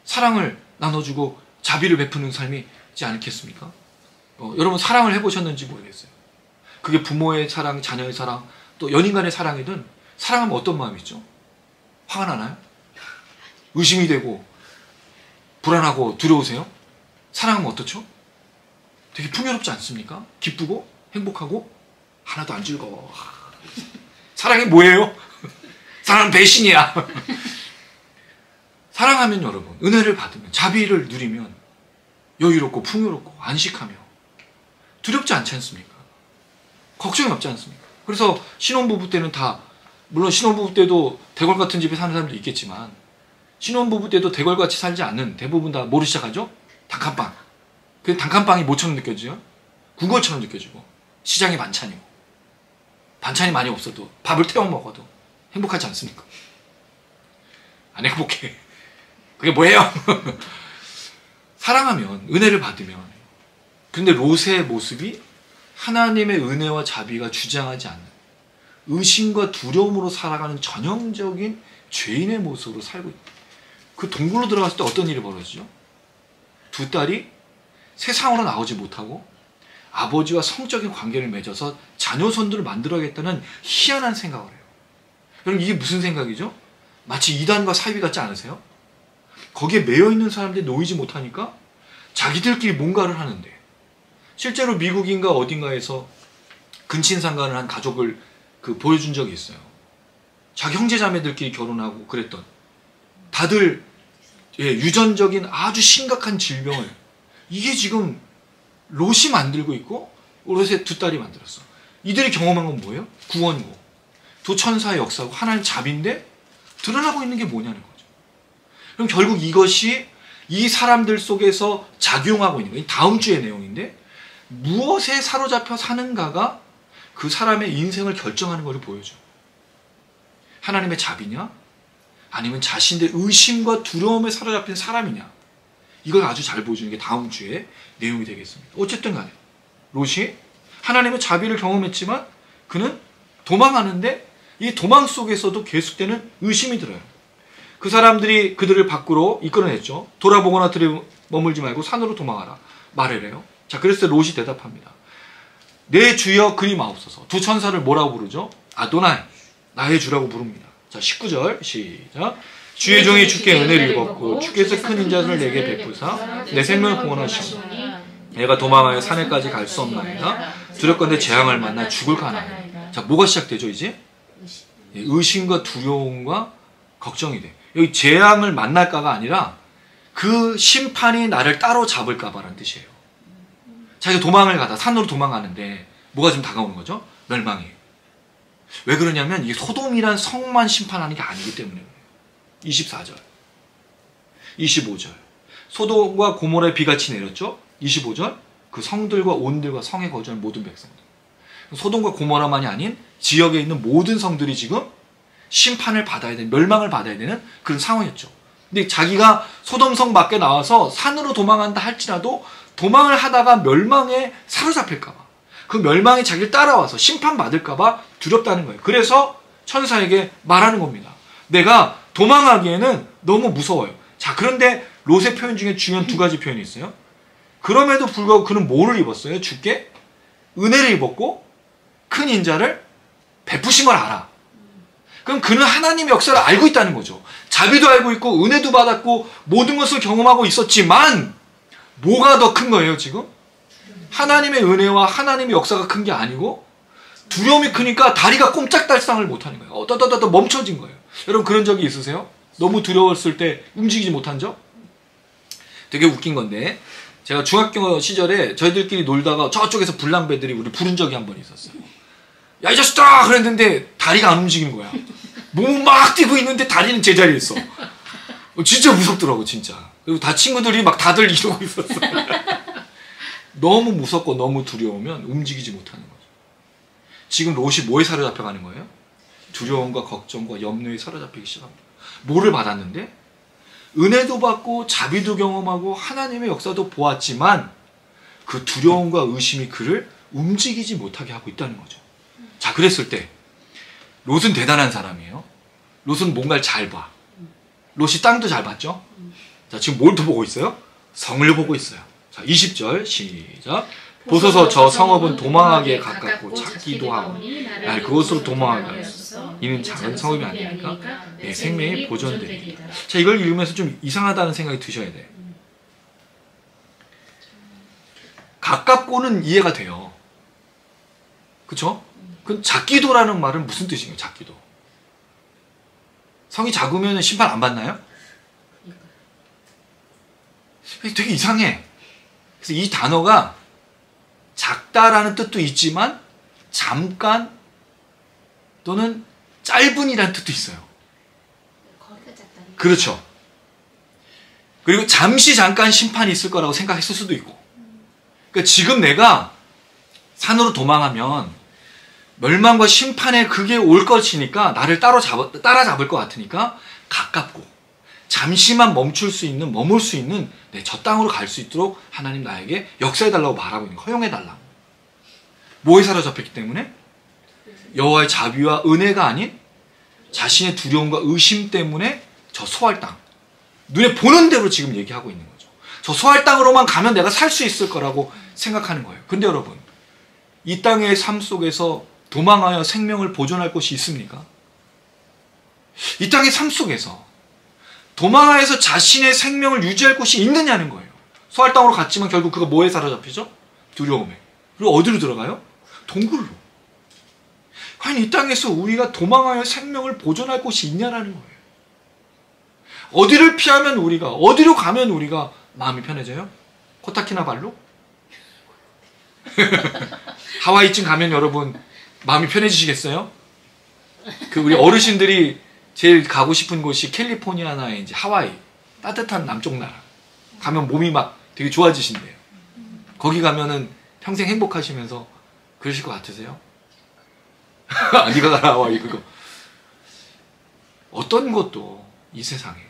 사랑을 나눠주고 자비를 베푸는 삶이지 않겠습니까? 여러분 사랑을 해보셨는지 모르겠어요. 그게 부모의 사랑, 자녀의 사랑, 또 연인 간의 사랑이든 사랑하면 어떤 마음이 있죠? 화가 나나요? 의심이 되고 불안하고 두려우세요? 사랑하면 어떻죠? 되게 풍요롭지 않습니까? 기쁘고 행복하고 하나도 안 즐거워. 사랑이 뭐예요? 사랑은 배신이야. 사랑하면 여러분 은혜를 받으면 자비를 누리면 여유롭고 풍요롭고 안식하며 두렵지 않지 않습니까? 걱정이 없지 않습니까? 그래서 신혼부부 때는 다 물론 신혼부부 때도 대궐 같은 집에 사는 사람도 있겠지만 신혼부부 때도 대궐같이 살지 않는 대부분 다 뭐로 시작하죠? 단칸방. 그 단칸방이 뭐처럼 느껴지죠? 궁궐처럼 느껴지고 시장이 반찬이고 반찬이 많이 없어도 밥을 태워 먹어도 행복하지 않습니까? 안 행복해. 그게 뭐예요? 사랑하면 은혜를 받으면 근데 롯의 모습이 하나님의 은혜와 자비가 주장하지 않는 의심과 두려움으로 살아가는 전형적인 죄인의 모습으로 살고 있다. 그 동굴로 들어갔을 때 어떤 일이 벌어지죠? 두 딸이 세상으로 나오지 못하고 아버지와 성적인 관계를 맺어서 자녀손들을 만들어야겠다는 희한한 생각을 해요. 여러분 이게 무슨 생각이죠? 마치 이단과 사위 같지 않으세요? 거기에 매여있는 사람들이 놓이지 못하니까 자기들끼리 뭔가를 하는데 실제로 미국인가 어딘가에서 근친상간을 한 가족을 보여준 적이 있어요. 자기 형제자매들끼리 결혼하고 그랬던 다들 유전적인 아주 심각한 질병을 이게 지금 롯이 만들고 있고 롯의 두 딸이 만들었어. 이들이 경험한 건 뭐예요? 구원이고 두 천사의 역사고 하나님 자비인데 드러나고 있는 게 뭐냐는 거죠. 그럼 결국 이것이 이 사람들 속에서 작용하고 있는 거예요. 다음 주의 내용인데 무엇에 사로잡혀 사는가가 그 사람의 인생을 결정하는 것을 보여줘요. 하나님의 자비냐? 아니면 자신의 의심과 두려움에 사로잡힌 사람이냐? 이걸 아주 잘 보여주는 게 다음 주에 내용이 되겠습니다. 어쨌든 간에 롯이 하나님의 자비를 경험했지만 그는 도망하는데 이 도망 속에서도 계속되는 의심이 들어요. 그 사람들이 그들을 밖으로 이끌어냈죠. 돌아보거나 들에 머물지 말고 산으로 도망하라 말을 해요. 자, 그래서 롯이 대답합니다. 내 주여 그리 마옵소서. 두 천사를 뭐라고 부르죠? 아도나이, 나의 주라고 부릅니다. 자, 19절 시작. 주의 종이 주께 은혜를 입었고 주께서 큰 인자를 내게 베푸사 내 생명을 구원하시오니 내가 도망하여 산에까지 갈 수 없나이다. 두렵건대 재앙을 만나 죽을까 하나이다. 자, 뭐가 시작되죠 이제? 의심과 두려움과 걱정이 돼. 여기 재앙을 만날까가 아니라 그 심판이 나를 따로잡을까봐라는 뜻이에요. 자기가 도망을 가다 산으로 도망가는데 뭐가 지금 다가오는 거죠? 멸망이. 왜 그러냐면 이게 소돔이란 성만 심판하는 게 아니기 때문에 그래요. 24절 25절 소돔과 고모라에 비같이 내렸죠. 25절 그 성들과 온들과 성에 거주하는 모든 백성들. 소돔과 고모라만이 아닌 지역에 있는 모든 성들이 지금 심판을 받아야 되는, 멸망을 받아야 되는 그런 상황이었죠. 근데 자기가 소돔성 밖에 나와서 산으로 도망한다 할지라도 도망을 하다가 멸망에 사로잡힐까봐, 그 멸망이 자기를 따라와서 심판받을까봐 두렵다는 거예요. 그래서 천사에게 말하는 겁니다. 내가 도망하기에는 너무 무서워요. 자, 그런데 롯의 표현 중에 중요한 두 가지 표현이 있어요. 그럼에도 불구하고 그는 뭐를 입었어요? 주께 은혜를 입었고 큰 인자를 베푸신 걸 알아. 그럼 그는 하나님의 역사를 알고 있다는 거죠. 자비도 알고 있고 은혜도 받았고 모든 것을 경험하고 있었지만 뭐가 더 큰 거예요 지금? 하나님의 은혜와 하나님의 역사가 큰 게 아니고 두려움이 크니까 다리가 꼼짝달싹을 못하는 거예요. 떠떠떠떠 멈춰진 거예요. 여러분 그런 적이 있으세요? 너무 두려웠을 때 움직이지 못한 적? 되게 웃긴 건데 제가 중학교 시절에 저희들끼리 놀다가 저쪽에서 불량배들이 우리 부른 적이 한 번 있었어요. 야, 이 자식들아! 그랬는데 다리가 안 움직이는 거야. 몸은 막 뛰고 있는데 다리는 제자리에 있어. 진짜 무섭더라고 진짜. 그리고 다 친구들이 막 다들 이러고 있었어. 너무 무섭고 너무 두려우면 움직이지 못하는 거죠. 지금 롯이 뭐에 사로잡혀가는 거예요? 두려움과 걱정과 염려에 사로잡히기 시작합니다. 뭐를 받았는데? 은혜도 받고 자비도 경험하고 하나님의 역사도 보았지만 그 두려움과 의심이 그를 움직이지 못하게 하고 있다는 거죠. 자, 그랬을 때 롯은 대단한 사람이에요. 롯은 뭔가를 잘 봐. 롯이 땅도 잘 봤죠? 자, 지금 뭘 또 보고 있어요? 성을 보고 있어요. 자, 20절 시작. 보소서 저 성읍은 도망하기에 가깝고 작기도 하고 날 그곳으로 도망하게 하소서. 이는 작은 성읍이 아니니까 내 생명이 보존되리이다. 자, 이걸 읽으면서 좀 이상하다는 생각이 드셔야 돼요. 가깝고는 이해가 돼요. 그쵸? 그 작기도라는 말은 무슨 뜻인가요? 작기도. 성이 작으면 심판 안 받나요? 되게 이상해. 그래서 이 단어가 작다라는 뜻도 있지만 잠깐 또는 짧은이라는 뜻도 있어요. 그렇죠. 그리고 잠시 잠깐 심판이 있을 거라고 생각했을 수도 있고. 그러니까 지금 내가 산으로 도망하면 멸망과 심판의 그게 올 것이니까 나를 따라잡을 것 같으니까 가깝고 잠시만 머물 수 있는 저 땅으로 갈 수 있도록 하나님 나에게 역사해달라고 말하고 있는 거예요. 허용해달라고. 뭐에 사로잡혔기 때문에? 여호와의 자비와 은혜가 아닌 자신의 두려움과 의심 때문에 저 소할 땅. 눈에 보는 대로 지금 얘기하고 있는 거죠. 저 소할 땅으로만 가면 내가 살 수 있을 거라고 생각하는 거예요. 근데 여러분, 이 땅의 삶 속에서 도망하여 생명을 보존할 곳이 있습니까? 이 땅의 삶 속에서 도망하여서 자신의 생명을 유지할 곳이 있느냐는 거예요. 소할 땅으로 갔지만 결국 그가 뭐에 사로잡히죠? 두려움에. 그리고 어디로 들어가요? 동굴로. 과연 이 땅에서 우리가 도망하여 생명을 보존할 곳이 있냐라는 거예요. 어디를 피하면 우리가, 어디로 가면 우리가 마음이 편해져요? 코타키나발루? 하와이쯤 가면 여러분 마음이 편해지시겠어요? 그 우리 어르신들이 제일 가고 싶은 곳이 캘리포니아나 이제 하와이, 따뜻한 남쪽 나라. 가면 몸이 막 되게 좋아지신대요. 거기 가면은 평생 행복하시면서 그러실 것 같으세요? 네가 가라 하와이 그거. 어떤 것도 이 세상에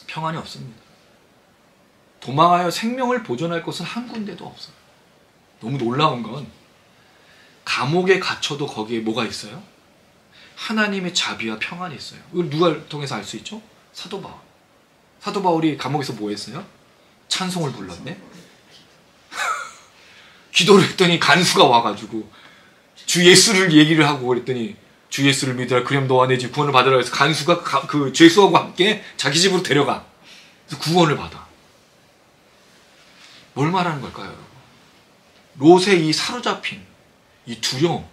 평안이 없습니다. 도망하여 생명을 보존할 곳은 한 군데도 없어요. 너무 놀라운 건 감옥에 갇혀도 거기에 뭐가 있어요? 하나님의 자비와 평안이 있어요. 이걸 누가 통해서 알 수 있죠? 사도 바울. 사도 바울이 감옥에서 뭐 했어요? 찬송을 불렀네? 기도를 했더니 간수가 와가지고 주 예수를 얘기를 하고 그랬더니 주 예수를 믿으라 그럼 너와 내 집 구원을 받으라 해서 간수가 그 죄수하고 함께 자기 집으로 데려가. 그래서 구원을 받아. 뭘 말하는 걸까요, 여러분? 롯의 이 사로잡힌 이 두려움,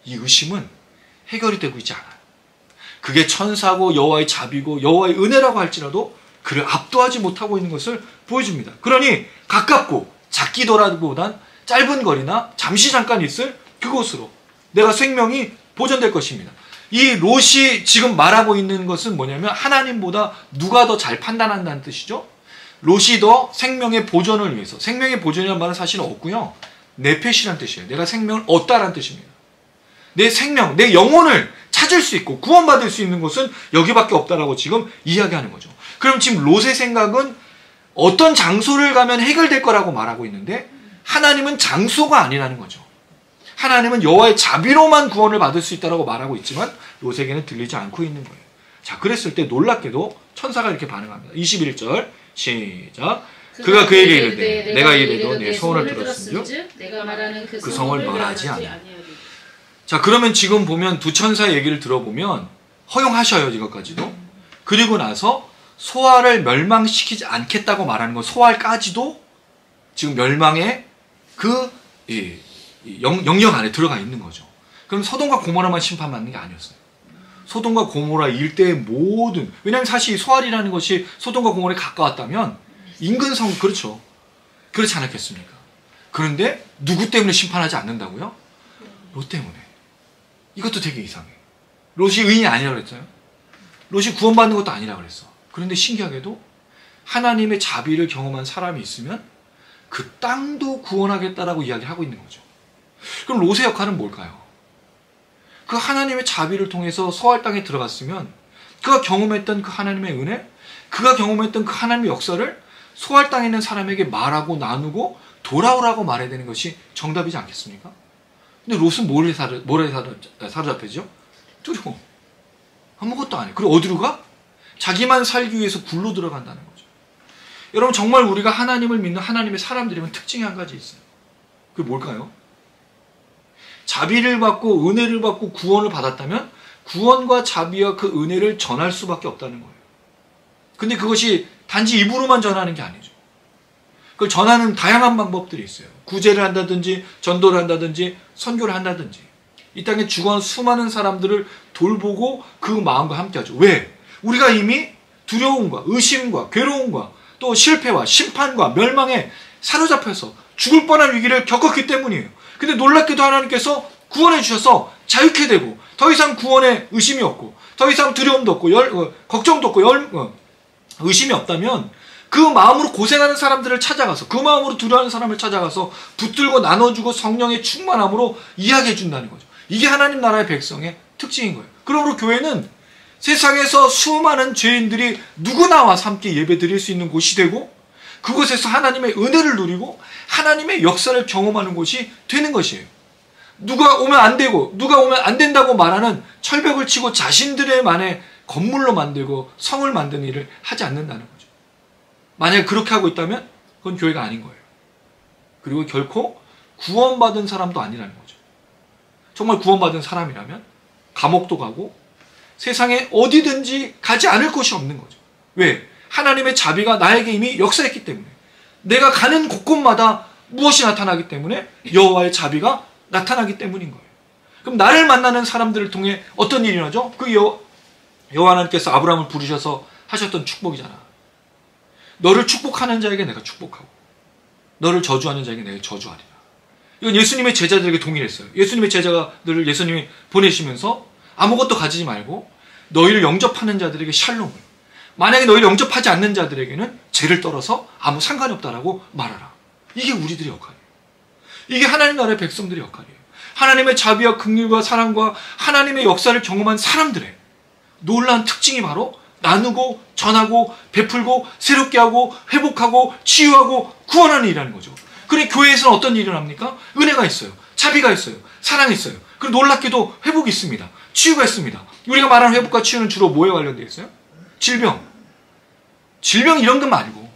이 의심은 해결이 되고 있지 않아요. 그게 천사고 여호와의 자비고 여호와의 은혜라고 할지라도 그를 압도하지 못하고 있는 것을 보여줍니다. 그러니 가깝고 작기도라기보단 짧은 거리나 잠시 잠깐 있을 그곳으로 내가 생명이 보존될 것입니다. 이 롯이 지금 말하고 있는 것은 뭐냐면 하나님보다 누가 더 잘 판단한다는 뜻이죠. 롯이 더 생명의 보존을 위해서, 생명의 보존이라는 말은 사실은 없고요. 네펫이라는 뜻이에요. 내가 생명을 얻다라는 뜻입니다. 내 생명, 내 영혼을 찾을 수 있고 구원받을 수 있는 곳은 여기밖에 없다라고 지금 이야기하는 거죠. 그럼 지금 롯의 생각은 어떤 장소를 가면 해결될 거라고 말하고 있는데 하나님은 장소가 아니라는 거죠. 하나님은 여호와의 자비로만 구원을 받을 수 있다고 말하고 있지만 롯에게는 들리지 않고 있는 거예요. 자, 그랬을 때 놀랍게도 천사가 이렇게 반응합니다. 21절 시작. 그가 그에게 이르되 내가 이래도 내 소원을 들었은즉 내가 말하는 그 성을 멸하지 않아. 자, 그러면 지금 보면 두 천사의 얘기를 들어보면 허용하셔요, 이것까지도. 그리고 나서 소알을 멸망시키지 않겠다고 말하는 건 소알까지도 지금 멸망의 그 영역 안에 들어가 있는 거죠. 그럼 소돔과 고모라만 심판받는 게 아니었어요. 소돔과 고모라 일대의 모든, 왜냐하면 사실 소알이라는 것이 소돔과 고모라에 가까웠다면 인근성, 그렇죠. 그렇지 않았겠습니까? 그런데 누구 때문에 심판하지 않는다고요? 롯 때문에. 이것도 되게 이상해. 롯이 의인이 아니라고 그랬어요. 롯이 구원받는 것도 아니라고 그랬어. 그런데 신기하게도 하나님의 자비를 경험한 사람이 있으면 그 땅도 구원하겠다라고 이야기하고 있는 거죠. 그럼 롯의 역할은 뭘까요? 그 하나님의 자비를 통해서 소알 땅에 들어갔으면 그가 경험했던 그 하나님의 은혜, 그가 경험했던 그 하나님의 역사를 소알 땅에 있는 사람에게 말하고 나누고 돌아오라고 말해야 되는 것이 정답이지 않겠습니까? 근데 롯은 뭐에 사로잡혀죠? 두려움. 아무것도 안 해. 그리고 어디로 가? 자기만 살기 위해서 굴로 들어간다는 거죠. 여러분, 정말 우리가 하나님을 믿는 하나님의 사람들이면 특징이 한 가지 있어요. 그게 뭘까요? 자비를 받고 은혜를 받고 구원을 받았다면 구원과 자비와 그 은혜를 전할 수밖에 없다는 거예요. 근데 그것이 단지 입으로만 전하는 게 아니죠. 그걸 전하는 다양한 방법들이 있어요. 구제를 한다든지 전도를 한다든지 선교를 한다든지 이 땅에 죽어간 수많은 사람들을 돌보고 그 마음과 함께하죠. 왜? 우리가 이미 두려움과 의심과 괴로움과 또 실패와 심판과 멸망에 사로잡혀서 죽을 뻔한 위기를 겪었기 때문이에요. 근데 놀랍게도 하나님께서 구원해 주셔서 자유케 되고 더 이상 구원에 의심이 없고 더 이상 두려움도 없고 걱정도 없고 의심이 없다면 그 마음으로 고생하는 사람들을 찾아가서 그 마음으로 두려워하는 사람을 찾아가서 붙들고 나눠주고 성령의 충만함으로 이야기해 준다는 거죠. 이게 하나님 나라의 백성의 특징인 거예요. 그러므로 교회는 세상에서 수많은 죄인들이 누구나 와서 함께 예배 드릴 수 있는 곳이 되고 그곳에서 하나님의 은혜를 누리고 하나님의 역사를 경험하는 곳이 되는 것이에요. 누가 오면 안 되고 누가 오면 안 된다고 말하는 철벽을 치고 자신들의만의 건물로 만들고 성을 만드는 일을 하지 않는다는 거죠. 만약에 그렇게 하고 있다면 그건 교회가 아닌 거예요. 그리고 결코 구원받은 사람도 아니라는 거죠. 정말 구원받은 사람이라면 감옥도 가고 세상에 어디든지 가지 않을 곳이 없는 거죠. 왜? 하나님의 자비가 나에게 이미 역사했기 때문에 내가 가는 곳곳마다 무엇이 나타나기 때문에 여호와의 자비가 나타나기 때문인 거예요. 그럼 나를 만나는 사람들을 통해 어떤 일이 일어나죠? 그 여호와 하나님께서 아브라함을 부르셔서 하셨던 축복이잖아. 너를 축복하는 자에게 내가 축복하고 너를 저주하는 자에게 내가 저주하리라. 이건 예수님의 제자들에게 동일했어요. 예수님의 제자들을 예수님이 보내시면서 아무것도 가지지 말고 너희를 영접하는 자들에게 샬롬을, 만약에 너희를 영접하지 않는 자들에게는 죄를 떨어서 아무 상관이 없다라고 말하라. 이게 우리들의 역할이에요. 이게 하나님 나라의 백성들의 역할이에요. 하나님의 자비와 긍휼과 사랑과 하나님의 역사를 경험한 사람들의 놀라운 특징이 바로 나누고 전하고 베풀고 새롭게 하고 회복하고 치유하고 구원하는 일이라는 거죠. 그래 교회에서는 어떤 일이 일어납니까? 은혜가 있어요. 자비가 있어요. 사랑이 있어요. 그리고 놀랍게도 회복이 있습니다. 치유가 있습니다. 우리가 말하는 회복과 치유는 주로 뭐에 관련되어 있어요? 질병 이런 것 말고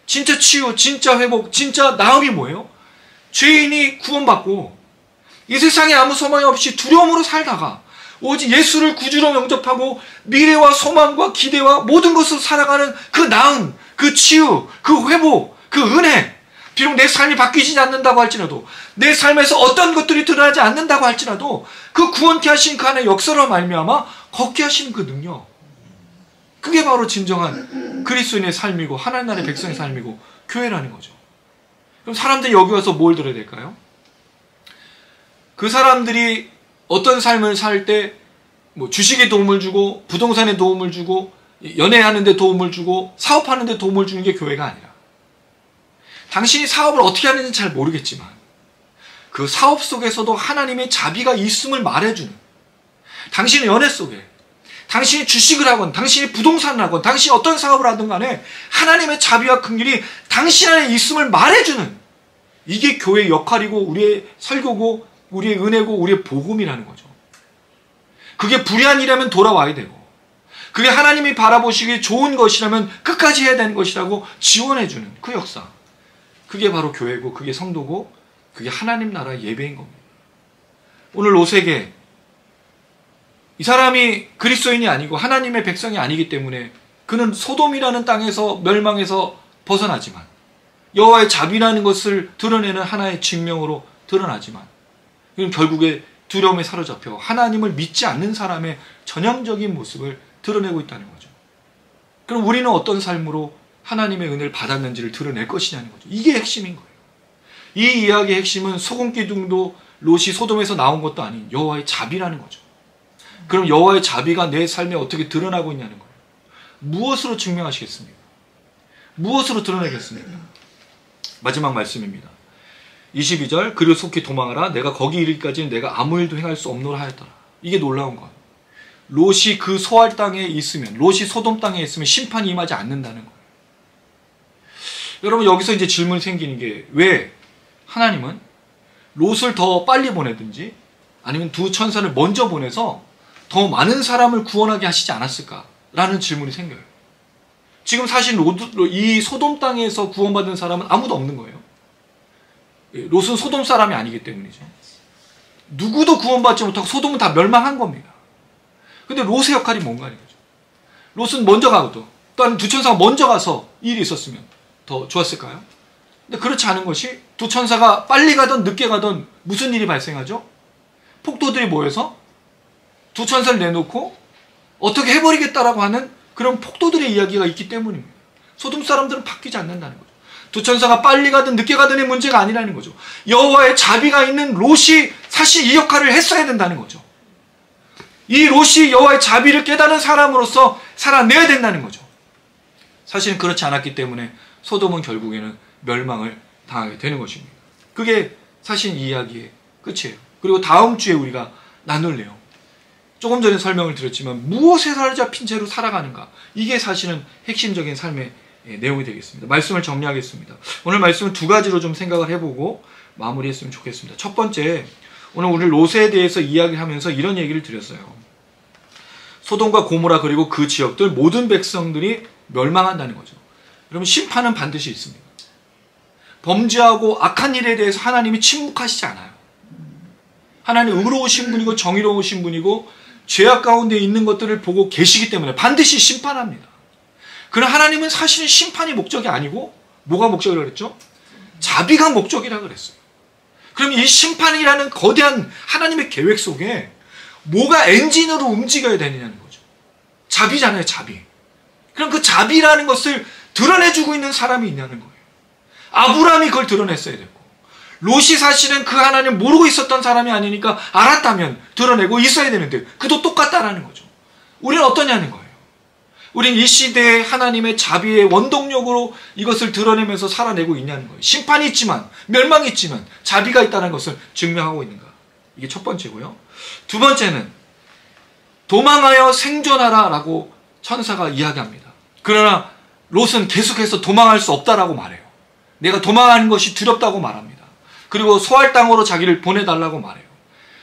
진짜 치유, 진짜 회복, 진짜 나음이 뭐예요? 죄인이 구원받고 이 세상에 아무 소망이 없이 두려움으로 살다가 오직 예수를 구주로 영접하고 미래와 소망과 기대와 모든 것으로 살아가는 그 나음, 그 치유, 그 회복, 그 은혜. 비록 내 삶이 바뀌지 않는다고 할지라도 내 삶에서 어떤 것들이 드러나지 않는다고 할지라도 그 구원케 하신 그 안의 역사로 말미암아 걷게 하시는 그 능력, 그게 바로 진정한 그리스도인의 삶이고 하나님 나라의 백성의 삶이고 교회라는 거죠. 그럼 사람들이 여기 와서 뭘 들어야 될까요? 그 사람들이 어떤 삶을 살 때 뭐 주식에 도움을 주고 부동산에 도움을 주고 연애하는 데 도움을 주고 사업하는 데 도움을 주는 게 교회가 아니라, 당신이 사업을 어떻게 하는지 잘 모르겠지만 그 사업 속에서도 하나님의 자비가 있음을 말해주는, 당신의 연애 속에 당신이 주식을 하건 당신이 부동산을 하건 당신이 어떤 사업을 하든 간에 하나님의 자비와 긍휼이 당신 안에 있음을 말해주는, 이게 교회의 역할이고 우리의 설교고 우리의 은혜고 우리의 복음이라는 거죠. 그게 불의한 일이라면 돌아와야 되고 그게 하나님이 바라보시기에 좋은 것이라면 끝까지 해야 되는 것이라고 지원해주는 그 역사, 그게 바로 교회고 그게 성도고 그게 하나님 나라의 예배인 겁니다. 오늘 롯에게 이 사람이 그리스도인이 아니고 하나님의 백성이 아니기 때문에 그는 소돔이라는 땅에서 멸망해서 벗어나지만 여호와의 자비라는 것을 드러내는 하나의 증명으로 드러나지만 그는 결국에 두려움에 사로잡혀 하나님을 믿지 않는 사람의 전형적인 모습을 드러내고 있다는 거죠. 그럼 우리는 어떤 삶으로 하나님의 은혜를 받았는지를 드러낼 것이냐는 거죠. 이게 핵심인 거예요. 이 이야기의 핵심은 소금기둥도 롯이 소돔에서 나온 것도 아닌 여호와의 자비라는 거죠. 그럼 여호와의 자비가 내 삶에 어떻게 드러나고 있냐는 거예요. 무엇으로 증명하시겠습니까? 무엇으로 드러내겠습니까? 마지막 말씀입니다. 22절, 그리고 속히 도망하라. 내가 거기 이르기까지는 내가 아무 일도 행할 수 없노라 하였더라. 이게 놀라운 거예요. 롯이 그 소알 땅에 있으면, 롯이 소돔 땅에 있으면 심판이 임하지 않는다는 거예요. 여러분, 여기서 이제 질문이 생기는 게, 왜 하나님은 롯을 더 빨리 보내든지 아니면 두 천사를 먼저 보내서 더 많은 사람을 구원하게 하시지 않았을까라는 질문이 생겨요. 지금 사실 이 소돔 땅에서 구원받은 사람은 아무도 없는 거예요. 롯은 소돔 사람이 아니기 때문이죠. 누구도 구원받지 못하고 소돔은 다 멸망한 겁니다. 근데 롯의 역할이 뭔가 하는 거죠. 롯은 먼저 가도 또한 두 천사가 먼저 가서 이 일이 있었으면 더 좋았을까요? 근데 그렇지 않은 것이 두 천사가 빨리 가든 늦게 가든 무슨 일이 발생하죠? 폭도들이 모여서 두 천사를 내놓고 어떻게 해버리겠다라고 하는 그런 폭도들의 이야기가 있기 때문입니다. 소돔 사람들은 바뀌지 않는다는 거죠. 두 천사가 빨리 가든 늦게 가든의 문제가 아니라는 거죠. 여호와의 자비가 있는 롯이 사실 이 역할을 했어야 된다는 거죠. 이 롯이 여호와의 자비를 깨닫는 사람으로서 살아내야 된다는 거죠. 사실은 그렇지 않았기 때문에 소돔은 결국에는 멸망을 당하게 되는 것입니다. 그게 사실 이 이야기의 끝이에요. 그리고 다음 주에 우리가 나눌래요. 조금 전에 설명을 드렸지만 무엇에 사로잡힌 채로 살아가는가, 이게 사실은 핵심적인 삶의 내용이 되겠습니다. 말씀을 정리하겠습니다. 오늘 말씀은 두 가지로 좀 생각을 해보고 마무리했으면 좋겠습니다. 첫 번째, 오늘 우리 롯에 대해서 이야기하면서 이런 얘기를 드렸어요. 소돔과 고모라 그리고 그 지역들 모든 백성들이 멸망한다는 거죠. 여러분, 심판은 반드시 있습니다. 범죄하고 악한 일에 대해서 하나님이 침묵하시지 않아요. 하나님 의로우신 분이고 정의로우신 분이고 죄악 가운데 있는 것들을 보고 계시기 때문에 반드시 심판합니다. 그러나 하나님은 사실은 심판이 목적이 아니고 뭐가 목적이라고 그랬죠? 자비가 목적이라고 그랬어요. 그럼 이 심판이라는 거대한 하나님의 계획 속에 뭐가 엔진으로 움직여야 되느냐는 거죠. 자비잖아요, 자비. 그럼 그 자비라는 것을 드러내주고 있는 사람이 있냐는 거예요. 아브라함이 그걸 드러냈어야 됐고, 롯이 사실은 그 하나님 모르고 있었던 사람이 아니니까 알았다면 드러내고 있어야 되는데 그도 똑같다라는 거죠. 우리는 어떠냐는 거예요. 우리는 이 시대의 하나님의 자비의 원동력으로 이것을 드러내면서 살아내고 있냐는 거예요. 심판이 있지만, 멸망이 있지만 자비가 있다는 것을 증명하고 있는가. 이게 첫 번째고요. 두 번째는 도망하여 생존하라 라고 천사가 이야기합니다. 그러나 롯은 계속해서 도망할 수 없다라고 말해요. 내가 도망하는 것이 두렵다고 말합니다. 그리고 소할 땅으로 자기를 보내달라고 말해요.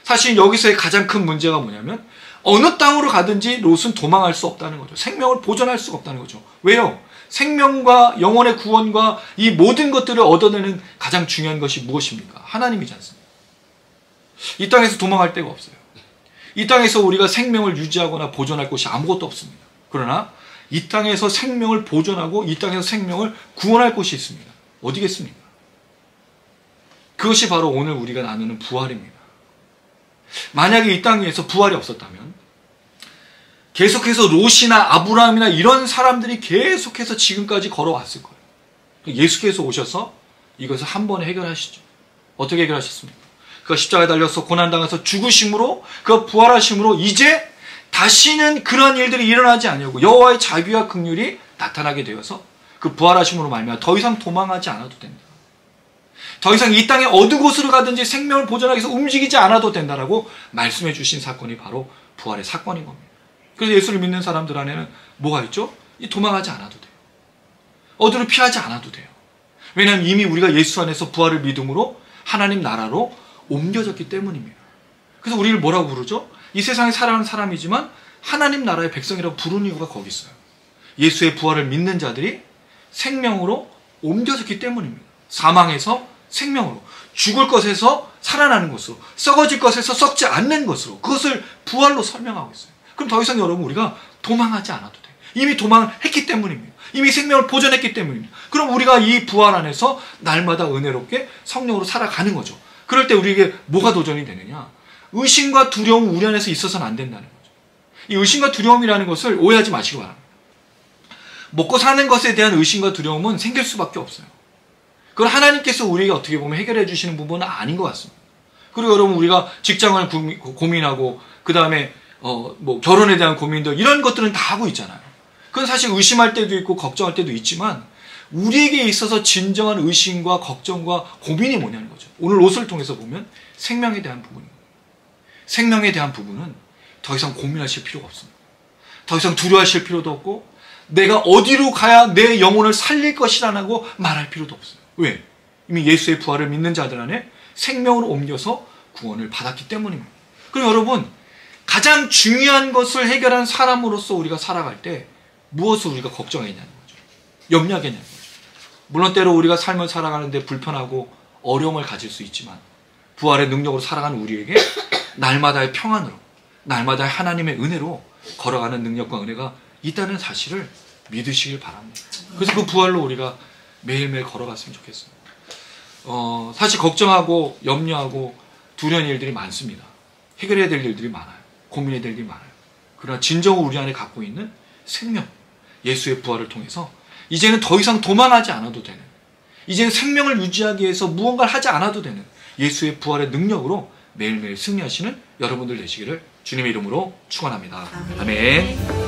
사실 여기서의 가장 큰 문제가 뭐냐면 어느 땅으로 가든지 롯은 도망할 수 없다는 거죠. 생명을 보존할 수가 없다는 거죠. 왜요? 생명과 영혼의 구원과 이 모든 것들을 얻어내는 가장 중요한 것이 무엇입니까? 하나님이지 않습니까? 이 땅에서 도망할 데가 없어요. 이 땅에서 우리가 생명을 유지하거나 보존할 곳이 아무것도 없습니다. 그러나 이 땅에서 생명을 보존하고 이 땅에서 생명을 구원할 곳이 있습니다. 어디겠습니까? 그것이 바로 오늘 우리가 나누는 부활입니다. 만약에 이 땅에서 부활이 없었다면 계속해서 롯이나 아브라함이나 이런 사람들이 계속해서 지금까지 걸어왔을 거예요. 예수께서 오셔서 이것을 한 번에 해결하시죠. 어떻게 해결하셨습니까? 그가 십자가에 달려서 고난당해서 죽으심으로, 그가 부활하심으로 이제 다시는 그런 일들이 일어나지 않냐고 여호와의 자비와 긍휼이 나타나게 되어서 그 부활하심으로 말미암아 더 이상 도망하지 않아도 된다. 더 이상 이 땅의 어느 곳으로 가든지 생명을 보존하기 위해서 움직이지 않아도 된다라고 말씀해 주신 사건이 바로 부활의 사건인 겁니다. 그래서 예수를 믿는 사람들 안에는 뭐가 있죠? 도망하지 않아도 돼요. 어디로 피하지 않아도 돼요. 왜냐하면 이미 우리가 예수 안에서 부활을 믿음으로 하나님 나라로 옮겨졌기 때문입니다. 그래서 우리를 뭐라고 부르죠? 이 세상에 살아가는 사람이지만 하나님 나라의 백성이라고 부르는 이유가 거기 있어요. 예수의 부활을 믿는 자들이 생명으로 옮겨졌기 때문입니다. 사망에서 생명으로, 죽을 것에서 살아나는 것으로, 썩어질 것에서 썩지 않는 것으로, 그것을 부활로 설명하고 있어요. 그럼 더 이상 여러분 우리가 도망하지 않아도 돼요. 이미 도망을 했기 때문입니다. 이미 생명을 보존했기 때문입니다. 그럼 우리가 이 부활 안에서 날마다 은혜롭게 성령으로 살아가는 거죠. 그럴 때 우리에게 뭐가 도전이 되느냐? 의심과 두려움 우리 안에서 있어서는 안 된다는 거죠. 이 의심과 두려움이라는 것을 오해하지 마시기 바랍니다. 먹고 사는 것에 대한 의심과 두려움은 생길 수밖에 없어요. 그걸 하나님께서 우리에게 어떻게 보면 해결해 주시는 부분은 아닌 것 같습니다. 그리고 여러분 우리가 직장을 고민하고 그 다음에 결혼에 대한 고민들 이런 것들은 다 하고 있잖아요. 그건 사실 의심할 때도 있고 걱정할 때도 있지만 우리에게 있어서 진정한 의심과 걱정과 고민이 뭐냐는 거죠. 오늘 롯을 통해서 보면 생명에 대한 부분입니다. 생명에 대한 부분은 더 이상 고민하실 필요가 없습니다. 더 이상 두려워하실 필요도 없고 내가 어디로 가야 내 영혼을 살릴 것이라고 말할 필요도 없어요. 왜? 이미 예수의 부활을 믿는 자들 안에 생명으로 옮겨서 구원을 받았기 때문입니다. 그럼 여러분 가장 중요한 것을 해결한 사람으로서 우리가 살아갈 때 무엇을 우리가 걱정하겠냐는 거죠. 염려하겠냐는 거죠. 물론 때로 우리가 삶을 살아가는데 불편하고 어려움을 가질 수 있지만 부활의 능력으로 살아가는 우리에게 날마다의 평안으로, 날마다의 하나님의 은혜로 걸어가는 능력과 은혜가 있다는 사실을 믿으시길 바랍니다. 그래서 그 부활로 우리가 매일매일 걸어갔으면 좋겠습니다. 사실 걱정하고 염려하고 두려운 일들이 많습니다. 해결해야 될 일들이 많아요. 고민해야 될 일이 많아요. 그러나 진정으로 우리 안에 갖고 있는 생명, 예수의 부활을 통해서 이제는 더 이상 도망하지 않아도 되는, 이제는 생명을 유지하기 위해서 무언가를 하지 않아도 되는 예수의 부활의 능력으로 매일매일 승리하시는 여러분들 되시기를 주님의 이름으로 축원합니다. 아멘.